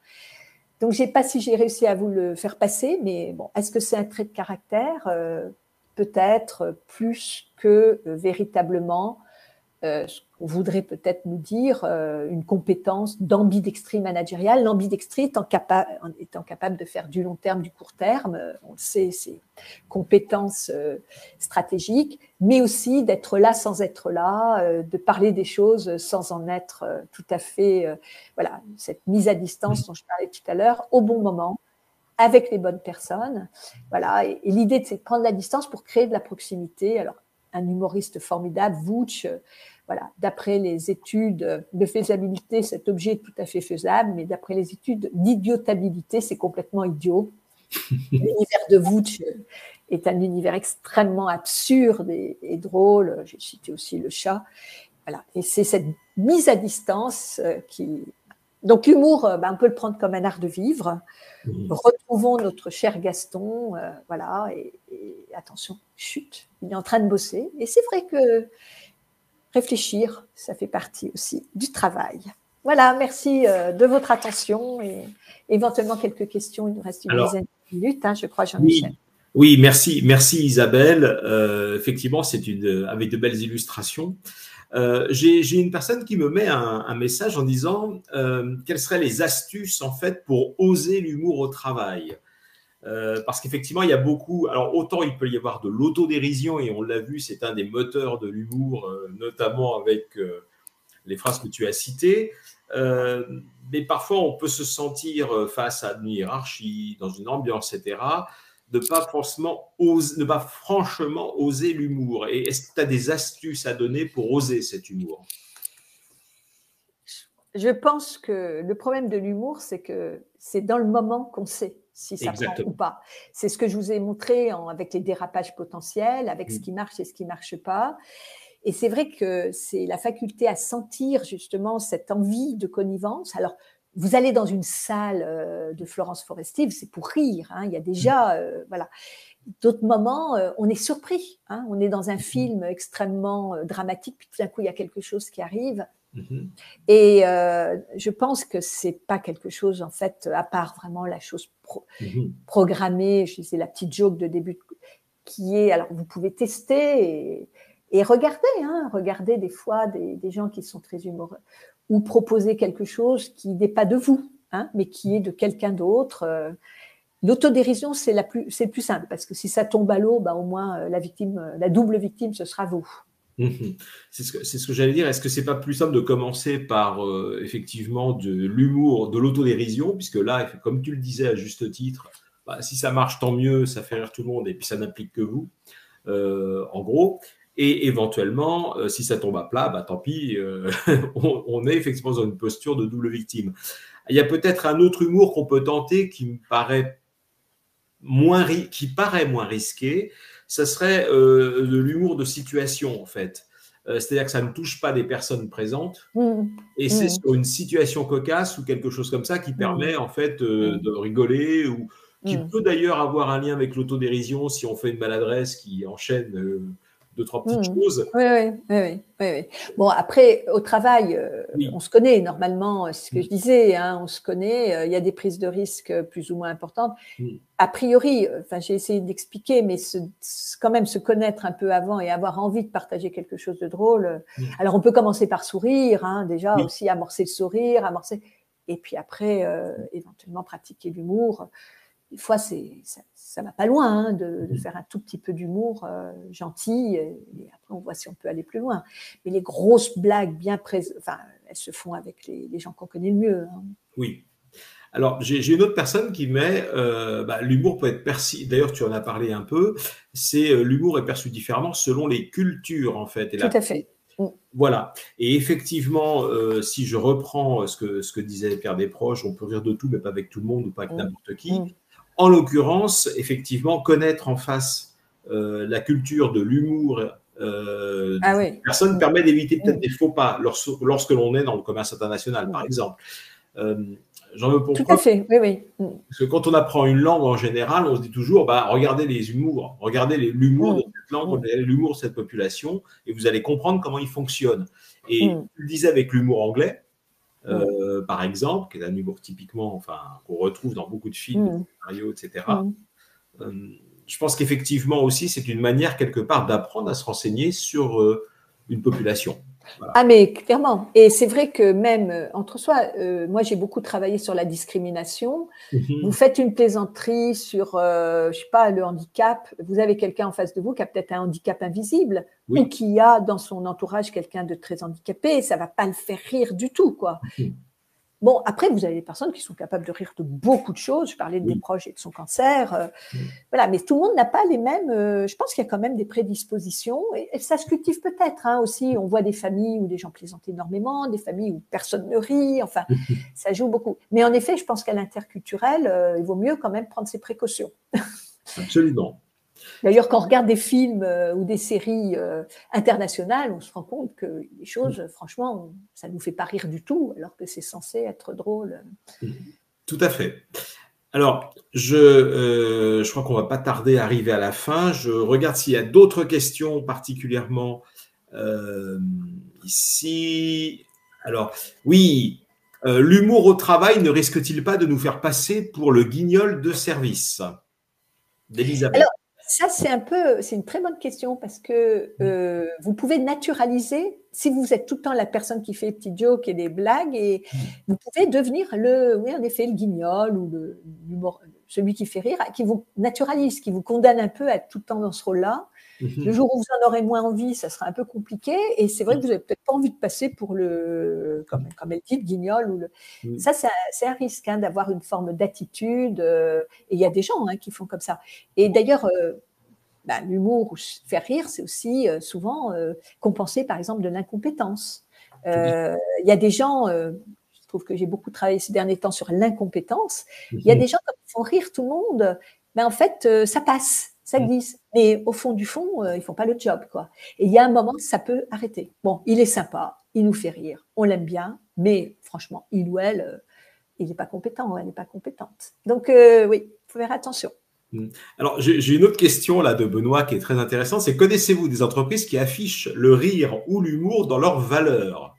Donc, je ne sais pas si j'ai réussi à vous le faire passer, mais bon, est-ce que c'est un trait de caractère? Peut-être plus que véritablement ce qu'on voudrait peut-être nous dire, une compétence d'ambidextrie managériale. L'ambidextrie étant capable de faire du long terme, du court terme, on le sait, c'est compétences stratégiques, mais aussi d'être là sans être là, de parler des choses sans en être tout à fait, voilà, cette mise à distance dont je parlais tout à l'heure, au bon moment, avec les bonnes personnes. Voilà, et l'idée, c'est de prendre la distance pour créer de la proximité. Alors, un humoriste formidable, Vooch, voilà, d'après les études de faisabilité, cet objet est tout à fait faisable, mais d'après les études d'idiotabilité, c'est complètement idiot. L'univers de Vooch est un univers extrêmement absurde et drôle. J'ai cité aussi le chat. Voilà, et c'est cette mise à distance qui... Donc l'humour, on peut le prendre comme un art de vivre. Retrouvons notre cher Gaston, voilà, et attention, chut, il est en train de bosser. Et c'est vrai que réfléchir, ça fait partie aussi du travail. Voilà, merci de votre attention et éventuellement quelques questions. Il nous reste une dizaine de minutes, je crois, Jean-Michel. Oui, merci Isabelle. Effectivement, c'est avec de belles illustrations. J'ai une personne qui me met un message en disant quelles seraient les astuces en fait pour oser l'humour au travail. Parce qu'effectivement, il y a beaucoup. Alors, autant il peut y avoir de l'autodérision, et on l'a vu, c'est un des moteurs de l'humour, notamment avec les phrases que tu as citées. Mais parfois, on peut se sentir face à une hiérarchie, dans une ambiance, etc., de ne pas franchement oser l'humour. Et est-ce que tu as des astuces à donner pour oser cet humour? Je pense que le problème de l'humour, c'est que c'est dans le moment qu'on sait si ça prend ou pas. C'est ce que je vous ai montré avec les dérapages potentiels, avec ce qui marche et ce qui ne marche pas. Et c'est vrai que c'est la faculté à sentir justement cette envie de connivence. Alors, vous allez dans une salle de Florence Foresti, c'est pour rire. Il y a déjà, voilà. D'autres moments, on est surpris. On est dans un film extrêmement dramatique, puis tout d'un coup, il y a quelque chose qui arrive. Et je pense que c'est pas quelque chose, en fait, à part vraiment la chose programmée, je disais la petite joke de début, qui est, alors vous pouvez tester et regarder des fois des gens qui sont très humoureux, ou proposer quelque chose qui n'est pas de vous, mais qui est de quelqu'un d'autre. L'autodérision, c'est le plus simple, parce que si ça tombe à l'eau, au moins la double victime, ce sera vous. C'est ce que j'allais dire. Est-ce que c'est pas plus simple de commencer par effectivement de l'humour, de l'autodérision, puisque là, comme tu le disais à juste titre, si ça marche, tant mieux, ça fait rire tout le monde et puis ça n'implique que vous, en gros. Et éventuellement, si ça tombe à plat, tant pis, on est effectivement dans une posture de double victime. Il y a peut-être un autre humour qu'on peut tenter qui paraît moins risqué. Ça serait de l'humour de situation, en fait. C'est-à-dire que ça ne touche pas des personnes présentes et c'est sur une situation cocasse ou quelque chose comme ça qui permet, en fait, de rigoler ou qui peut d'ailleurs avoir un lien avec l'autodérision si on fait une maladresse qui enchaîne deux, trois petites choses. Oui. Bon, après, au travail, on se connaît normalement, c'est ce que je disais, on se connaît, il y a des prises de risques plus ou moins importantes. A priori, j'ai essayé d'expliquer, mais quand même se connaître un peu avant et avoir envie de partager quelque chose de drôle. Alors, on peut commencer par sourire, déjà, aussi amorcer le sourire, et puis après, éventuellement pratiquer l'humour. Des fois, ça va pas loin de faire un tout petit peu d'humour gentil, et après on voit si on peut aller plus loin. Mais les grosses blagues elles se font avec les gens qu'on connaît le mieux. Oui. Alors, j'ai une autre personne qui met l'humour peut être perçu. D'ailleurs, tu en as parlé un peu. C'est l'humour est perçu différemment selon les cultures, en fait. Tout à fait. Voilà. Et effectivement, si je reprends ce que disait Pierre Desproges, on peut rire de tout, mais pas avec tout le monde ou pas avec n'importe qui. En l'occurrence, effectivement, connaître en face la culture de l'humour d'une personne permet d'éviter peut-être des faux pas lorsque l'on est dans le commerce international, par exemple. J'en veux Tout pour à preuve. fait, oui, oui. Parce que quand on apprend une langue en général, on se dit toujours, bah, regardez les humours, regardez l'humour de cette langue, regardez l'humour de cette population, et vous allez comprendre comment il fonctionne. Et tu le disais avec l'humour anglais, par exemple, qui est un humour typiquement, enfin, qu'on retrouve dans beaucoup de films, de scénarios, etc. Je pense qu'effectivement aussi, c'est une manière quelque part d'apprendre à se renseigner sur une population. Voilà. Ah, mais clairement. Et c'est vrai que même entre soi, moi j'ai beaucoup travaillé sur la discrimination. Vous faites une plaisanterie sur, je sais pas, le handicap. Vous avez quelqu'un en face de vous qui a peut-être un handicap invisible ou qui a dans son entourage quelqu'un de très handicapé. Ça va pas le faire rire du tout, quoi. Bon, après, vous avez des personnes qui sont capables de rire de beaucoup de choses. Je parlais de des proches et de son cancer. Voilà, mais tout le monde n'a pas les mêmes. Je pense qu'il y a quand même des prédispositions et ça se cultive peut-être aussi. On voit des familles où des gens plaisantent énormément, des familles où personne ne rit. Enfin, ça joue beaucoup. Mais en effet, je pense qu'à l'interculturel, il vaut mieux quand même prendre ses précautions. Absolument. D'ailleurs, quand on regarde des films ou des séries internationales, on se rend compte que les choses, franchement, ça ne nous fait pas rire du tout, alors que c'est censé être drôle. Tout à fait. Alors, je crois qu'on va pas tarder à arriver à la fin. Je regarde s'il y a d'autres questions particulièrement ici. Alors, oui, l'humour au travail ne risque-t-il pas de nous faire passer pour le guignol de service d'Elisabeth? Alors, ça, c'est une très bonne question parce que vous pouvez naturaliser, si vous êtes tout le temps la personne qui fait des petits jokes et des blagues, et vous pouvez devenir oui, en effet, le guignol ou celui qui fait rire, qui vous naturalise, qui vous condamne un peu à être tout le temps dans ce rôle-là. Le jour où vous en aurez moins envie, ça sera un peu compliqué. Et c'est vrai que vous n'avez peut-être pas envie de passer pour comme elle dit, le guignol. Ça, c'est un risque d'avoir une forme d'attitude. Et il y a des gens qui font comme ça. Et d'ailleurs, l'humour ou faire rire, c'est aussi souvent compenser, par exemple, de l'incompétence. Il y a des gens, je trouve que j'ai beaucoup travaillé ces derniers temps sur l'incompétence. Il y a des gens qui font rire tout le monde, mais en fait, ça passe, ça glisse. Mais au fond du fond, ils font pas le job, quoi. Et il y a un moment, ça peut arrêter. Bon, il est sympa, il nous fait rire, on l'aime bien, mais franchement, il ou elle, il n'est pas compétent, elle n'est pas compétente. Donc, oui, il faut faire attention. Alors, j'ai une autre question là de Benoît qui est très intéressante. C'est connaissez-vous des entreprises qui affichent le rire ou l'humour dans leurs valeurs?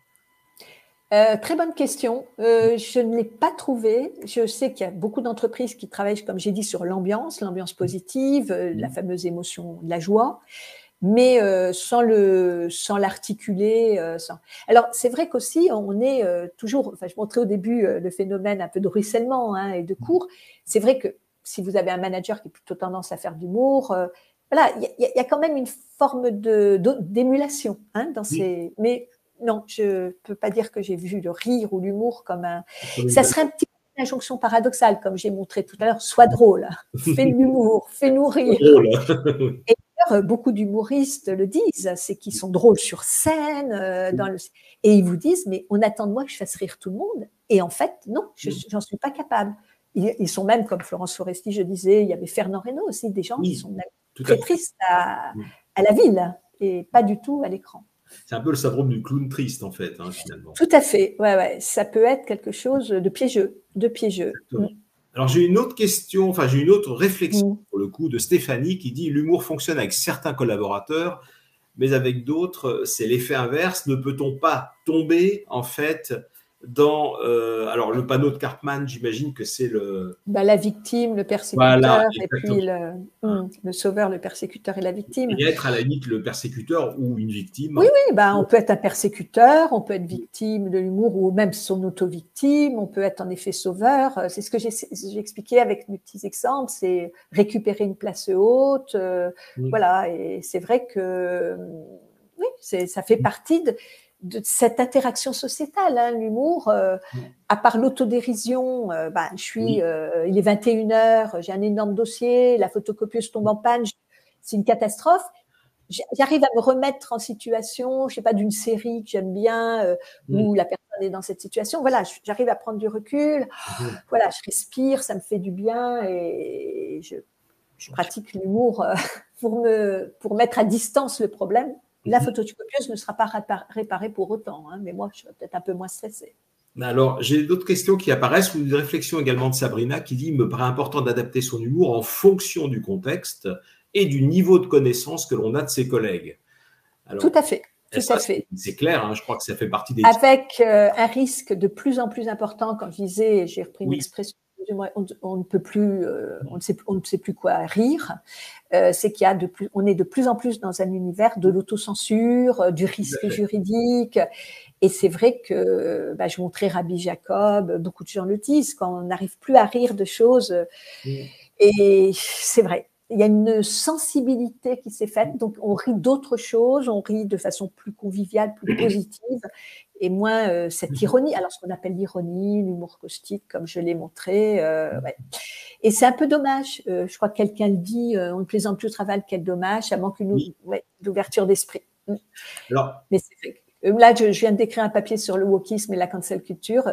Très bonne question. Je ne l'ai pas trouvé. Je sais qu'il y a beaucoup d'entreprises qui travaillent, comme j'ai dit, sur l'ambiance positive, la fameuse émotion de la joie, mais sans l'articuler. Alors, c'est vrai qu'aussi, on est toujours, enfin, je montrais au début le phénomène un peu de ruissellement et de cours. C'est vrai que si vous avez un manager qui a plutôt tendance à faire d'humour, voilà, il y a quand même une forme d'émulation dans ces. Mais non, je ne peux pas dire que j'ai vu le rire ou l'humour comme un. Ça serait un petit peu une injonction paradoxale, comme j'ai montré tout à l'heure. Sois drôle, fais de l'humour, fais-nous rire. Et d'ailleurs, beaucoup d'humoristes le disent, c'est qu'ils sont drôles sur scène, et ils vous disent, mais on attend de moi que je fasse rire tout le monde. Et en fait, non, j'en suis pas capable. Ils sont même, comme Florence Foresti, je disais, il y avait Fernand Reynaud aussi, des gens qui sont même très tristes à la ville et pas du tout à l'écran. C'est un peu le syndrome du clown triste, en fait, finalement. Tout à fait, ouais. Ça peut être quelque chose de piégeux, Alors, j'ai une autre question, enfin, j'ai une autre réflexion, pour le coup, de Stéphanie, qui dit « L'humour fonctionne avec certains collaborateurs, mais avec d'autres, c'est l'effet inverse. Ne peut-on pas tomber, en fait, dans… alors, le panneau de Cartman, j'imagine que c'est le… la victime, le persécuteur, Voilà, et puis le sauveur, le persécuteur et la victime. Et être à la limite le persécuteur ou une victime. Oui, on peut être un persécuteur, on peut être victime de l'humour ou même son auto-victime, on peut être en effet sauveur. C'est ce que j'ai expliqué avec mes petits exemples, c'est récupérer une place haute. Voilà, et c'est vrai que oui, ça fait partie de cette interaction sociétale, l'humour. À part l'autodérision, il est 21h, j'ai un énorme dossier, la photocopieuse tombe en panne, c'est une catastrophe. J'arrive à me remettre en situation, je sais pas, d'une série que j'aime bien, où la personne est dans cette situation. Voilà, j'arrive à prendre du recul. Voilà, je respire, ça me fait du bien et je pratique l'humour pour mettre à distance le problème. La photocopieuse ne sera pas réparée pour autant, mais moi, je serai peut-être un peu moins stressée. Alors, j'ai d'autres questions qui apparaissent, ou une réflexion également de Sabrina qui dit « Il me paraît important d'adapter son humour en fonction du contexte et du niveau de connaissance que l'on a de ses collègues. » Tout à fait, tout ça, à fait. c'est clair, hein, je crois que ça fait partie des… Avec un risque de plus en plus important, quand je disais, j'ai repris une expression, on ne peut plus, on ne sait plus quoi rire, c'est qu'il y a on est de plus en plus dans un univers de l'autocensure, du risque juridique. Et c'est vrai que, je montrais Rabbi Jacob, beaucoup de gens le disent, quand on n'arrive plus à rire de choses. Et c'est vrai, il y a une sensibilité qui s'est faite, donc on rit d'autres choses, on rit de façon plus conviviale, plus positive, et moins cette ironie. Alors, ce qu'on appelle l'ironie, l'humour caustique, comme je l'ai montré. Ouais. Et c'est un peu dommage. Je crois que quelqu'un le dit, on ne plaisante plus au travail, quel dommage, ça manque d'ouverture d'esprit. Alors, mais c'est vrai. Là, je viens de d'écrire un papier sur le wokisme et la cancel culture.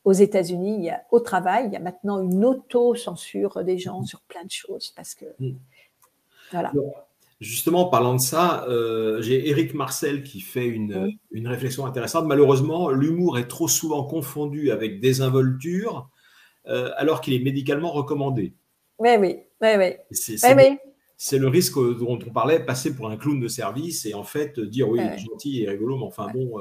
Aux États-Unis, au travail, il y a maintenant une auto-censure des gens sur plein de choses. Parce que, voilà. Alors, justement, en parlant de ça, j'ai Éric Marcel qui fait une réflexion intéressante. Malheureusement, l'humour est trop souvent confondu avec désinvolture, alors qu'il est médicalement recommandé. Oui. C'est le risque dont on parlait, passer pour un clown de service et en fait dire oui, il est gentil et rigolo, mais enfin bon.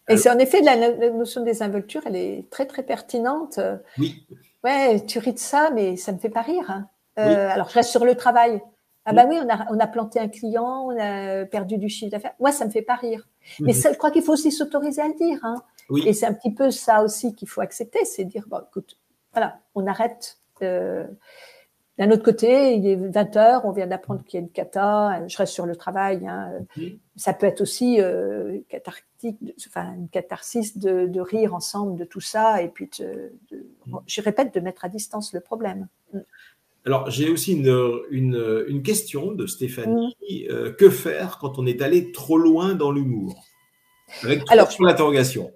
Et c'est en effet, la notion de désinvolture, elle est très très pertinente. Oui. Ouais, tu ris de ça, mais ça ne me fait pas rire. Hein. Alors, je reste sur le travail. Ah bah oui, on a planté un client, on a perdu du chiffre d'affaires. Moi, ça ne me fait pas rire. Mais ça, je crois qu'il faut aussi s'autoriser à le dire. Hein. Et c'est un petit peu ça aussi qu'il faut accepter, c'est dire, bon, écoute, voilà, on arrête. D'un autre côté, il est 20h, on vient d'apprendre qu'il y a une cata, je reste sur le travail. Hein. Ça peut être aussi cathartique, enfin une catharsis de rire ensemble de tout ça, et puis je répète, de mettre à distance le problème. Alors, j'ai aussi une question de Stéphanie. Que faire quand on est allé trop loin dans l'humour? Avec trop pour l'interrogation.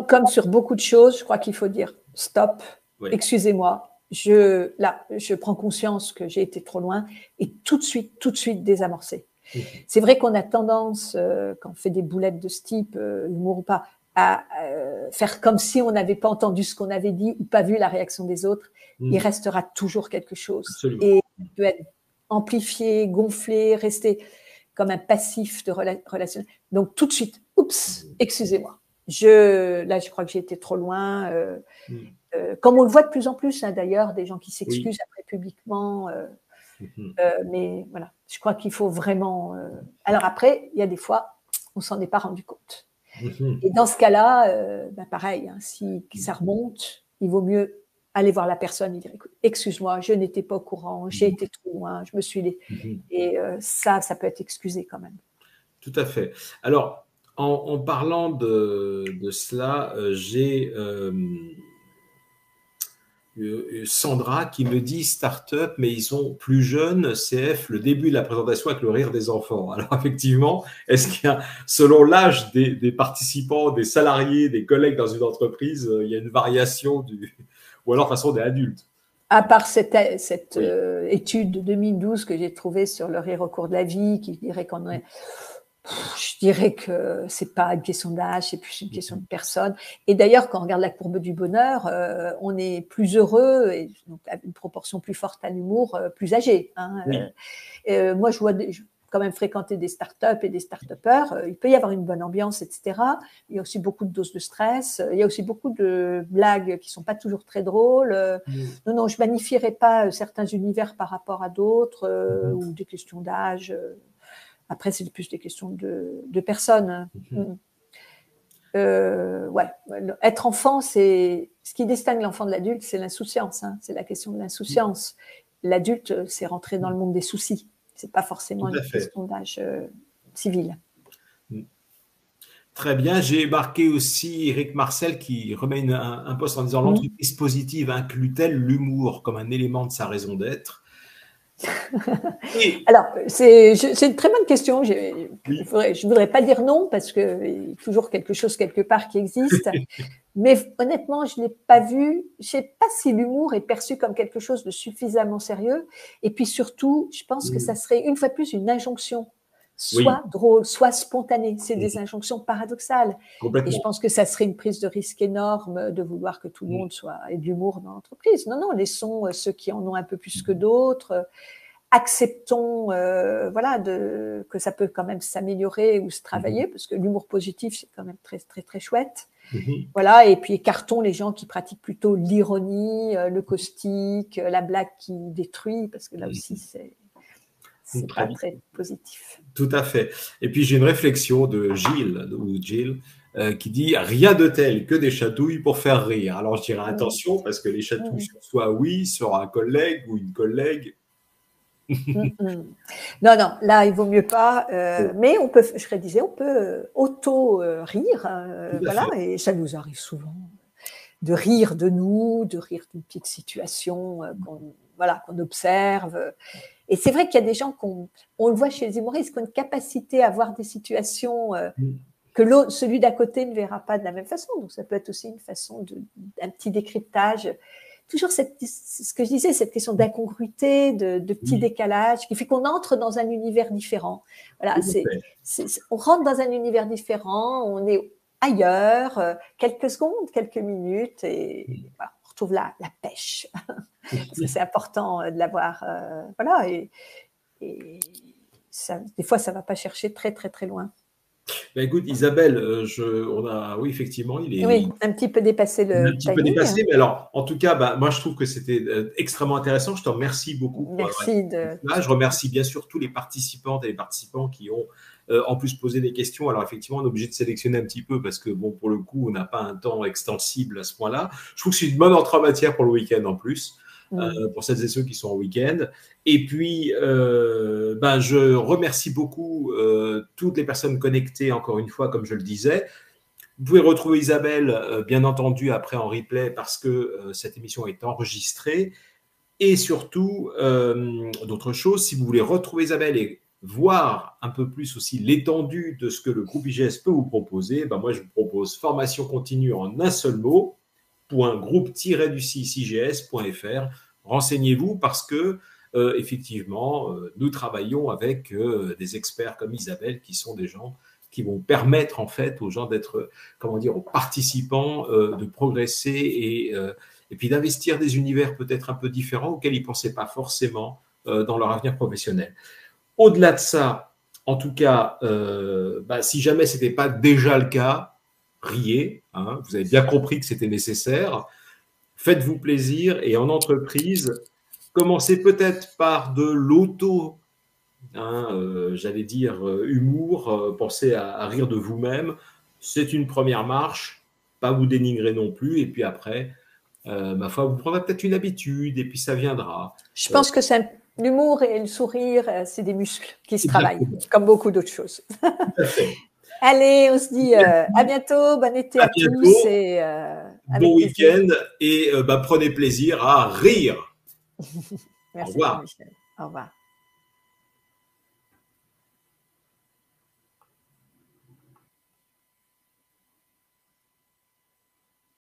Comme sur beaucoup de choses, je crois qu'il faut dire stop, excusez-moi. Je prends conscience que j'ai été trop loin et tout de suite désamorcer. C'est vrai qu'on a tendance, quand on fait des boulettes de ce type, humour ou pas, à faire comme si on n'avait pas entendu ce qu'on avait dit ou pas vu la réaction des autres. Il restera toujours quelque chose. Absolument. Et il peut être amplifié, gonflé, rester comme un passif de relation. Donc tout de suite, oups, excusez-moi. Là, je crois que j'ai été trop loin. Comme on le voit de plus en plus, hein, d'ailleurs, des gens qui s'excusent après publiquement. Mais voilà, je crois qu'il faut vraiment… Alors après, il y a des fois, on s'en est pas rendu compte. Et dans ce cas-là, pareil, hein, si ça remonte, il vaut mieux aller voir la personne et dire, écoute, excuse-moi, je n'étais pas au courant, j'ai été trop loin, je me suis… Et ça peut être excusé quand même. Tout à fait. Alors, en parlant de cela, j'ai… Sandra qui me dit start-up, mais ils sont plus jeunes, CF, le début de la présentation avec le rire des enfants. Alors effectivement, est-ce qu'il y a, selon l'âge des participants, des salariés, des collègues dans une entreprise, il y a une variation ou alors de façon des adultes? À part cette étude de 2012 que j'ai trouvée sur le rire au cours de la vie, qui dirait qu'on est… Je dirais que c'est pas une question d'âge, c'est plus une question de personne. Et d'ailleurs, quand on regarde la courbe du bonheur, on est plus heureux et donc à une proportion plus forte à l'humour, plus âgé. Hein. Moi, je vois quand même fréquenter des startups et des start-upers. Il peut y avoir une bonne ambiance, etc. Il y a aussi beaucoup de doses de stress. Il y a aussi beaucoup de blagues qui sont pas toujours très drôles. Non, je magnifierais pas certains univers par rapport à d'autres ou des questions d'âge. Après, c'est plus des questions de personnes. Être enfant, c'est ce qui distingue l'enfant de l'adulte, c'est l'insouciance. Hein. C'est la question de l'insouciance. L'adulte, c'est rentrer dans le monde des soucis. C'est pas forcément une question d'âge civil. Très bien. J'ai marqué aussi Éric Marcel qui remet un post en disant l'entreprise positive inclut-elle l'humour comme un élément de sa raison d'être? Alors, c'est une très bonne question. Je ne voudrais pas dire non parce qu'il y a toujours quelque chose quelque part qui existe. Mais honnêtement, je ne l'ai pas vu. Je ne sais pas si l'humour est perçu comme quelque chose de suffisamment sérieux. Et puis surtout, je pense que ça serait une fois de plus une injonction. soit drôle, soit spontané. C'est des injonctions paradoxales. Complètement. Et je pense que ça serait une prise de risque énorme de vouloir que tout le monde ait de l'humour dans l'entreprise. Non, non, laissons ceux qui en ont un peu plus que d'autres. Acceptons que ça peut quand même s'améliorer ou se travailler, parce que l'humour positif, c'est quand même très, très, très chouette. Voilà, et puis écartons les gens qui pratiquent plutôt l'ironie, le caustique, la blague qui détruit, parce que là aussi, c'est pas très positif. Tout à fait. Et puis, j'ai une réflexion de Gilles, qui dit « Rien de tel que des chatouilles pour faire rire ». Alors, je dirais attention, parce que les chatouilles sont soit sur un collègue ou une collègue. Non, non, là, il vaut mieux pas. Mais on peut, je disais, on peut auto-rire. Voilà, et ça nous arrive souvent de rire de nous, de rire d'une petite situation qu'on observe. Et c'est vrai qu'il y a des gens on le voit chez les humoristes, qui ont une capacité à voir des situations que celui d'à côté ne verra pas de la même façon. Donc, ça peut être aussi une façon un petit décryptage. Toujours ce que je disais, cette question d'incongruité, de petit décalage, qui fait qu'on entre dans un univers différent. Voilà, on rentre dans un univers différent, on est ailleurs, quelques secondes, quelques minutes, et voilà, on retrouve la pêche. Parce que c'est important de l'avoir. Voilà, et ça, des fois, ça ne va pas chercher très, très, très loin. Ben écoute, Isabelle, oui, effectivement, un petit peu dépassé le un petit peu dépassé, mais alors, en tout cas, moi, je trouve que c'était extrêmement intéressant. Je te remercie beaucoup. Merci je remercie bien sûr tous les participantes et les participants qui ont en plus posé des questions. Alors, effectivement, on est obligé de sélectionner un petit peu parce que, bon, pour le coup, on n'a pas un temps extensible à ce point-là. Je trouve que c'est une bonne entrée en matière pour le week-end en plus. Pour celles et ceux qui sont en week-end. Et puis, je remercie beaucoup toutes les personnes connectées, encore une fois, comme je le disais. Vous pouvez retrouver Isabelle, bien entendu, après en replay, parce que cette émission est enregistrée. Et surtout, d'autres choses, si vous voulez retrouver Isabelle et voir un peu plus aussi l'étendue de ce que le groupe IGS peut vous proposer, moi, je vous propose formation continue en un seul mot, .groupe-du6igs.fr. Renseignez-vous parce que effectivement, nous travaillons avec des experts comme Isabelle qui sont des gens qui vont permettre en fait aux gens d'être, aux participants de progresser et puis d'investir des univers peut-être un peu différents auxquels ils ne pensaient pas forcément dans leur avenir professionnel. Au-delà de ça, en tout cas, si jamais ce n'était pas déjà le cas, riez, vous avez bien compris que c'était nécessaire. Faites-vous plaisir et en entreprise, commencez peut-être par de j'allais dire humour, pensez à rire de vous-même. C'est une première marche, pas vous dénigrer non plus. Et puis après, ma foi, vous prendrez peut-être une habitude et puis ça viendra. Je pense que l'humour et le sourire, c'est des muscles qui se travaillent, comme beaucoup d'autres choses. Tout à fait. Allez, on se dit à bientôt, bon été à tous et bon week-end et prenez plaisir à rire. Merci, au revoir. Michel. Au revoir.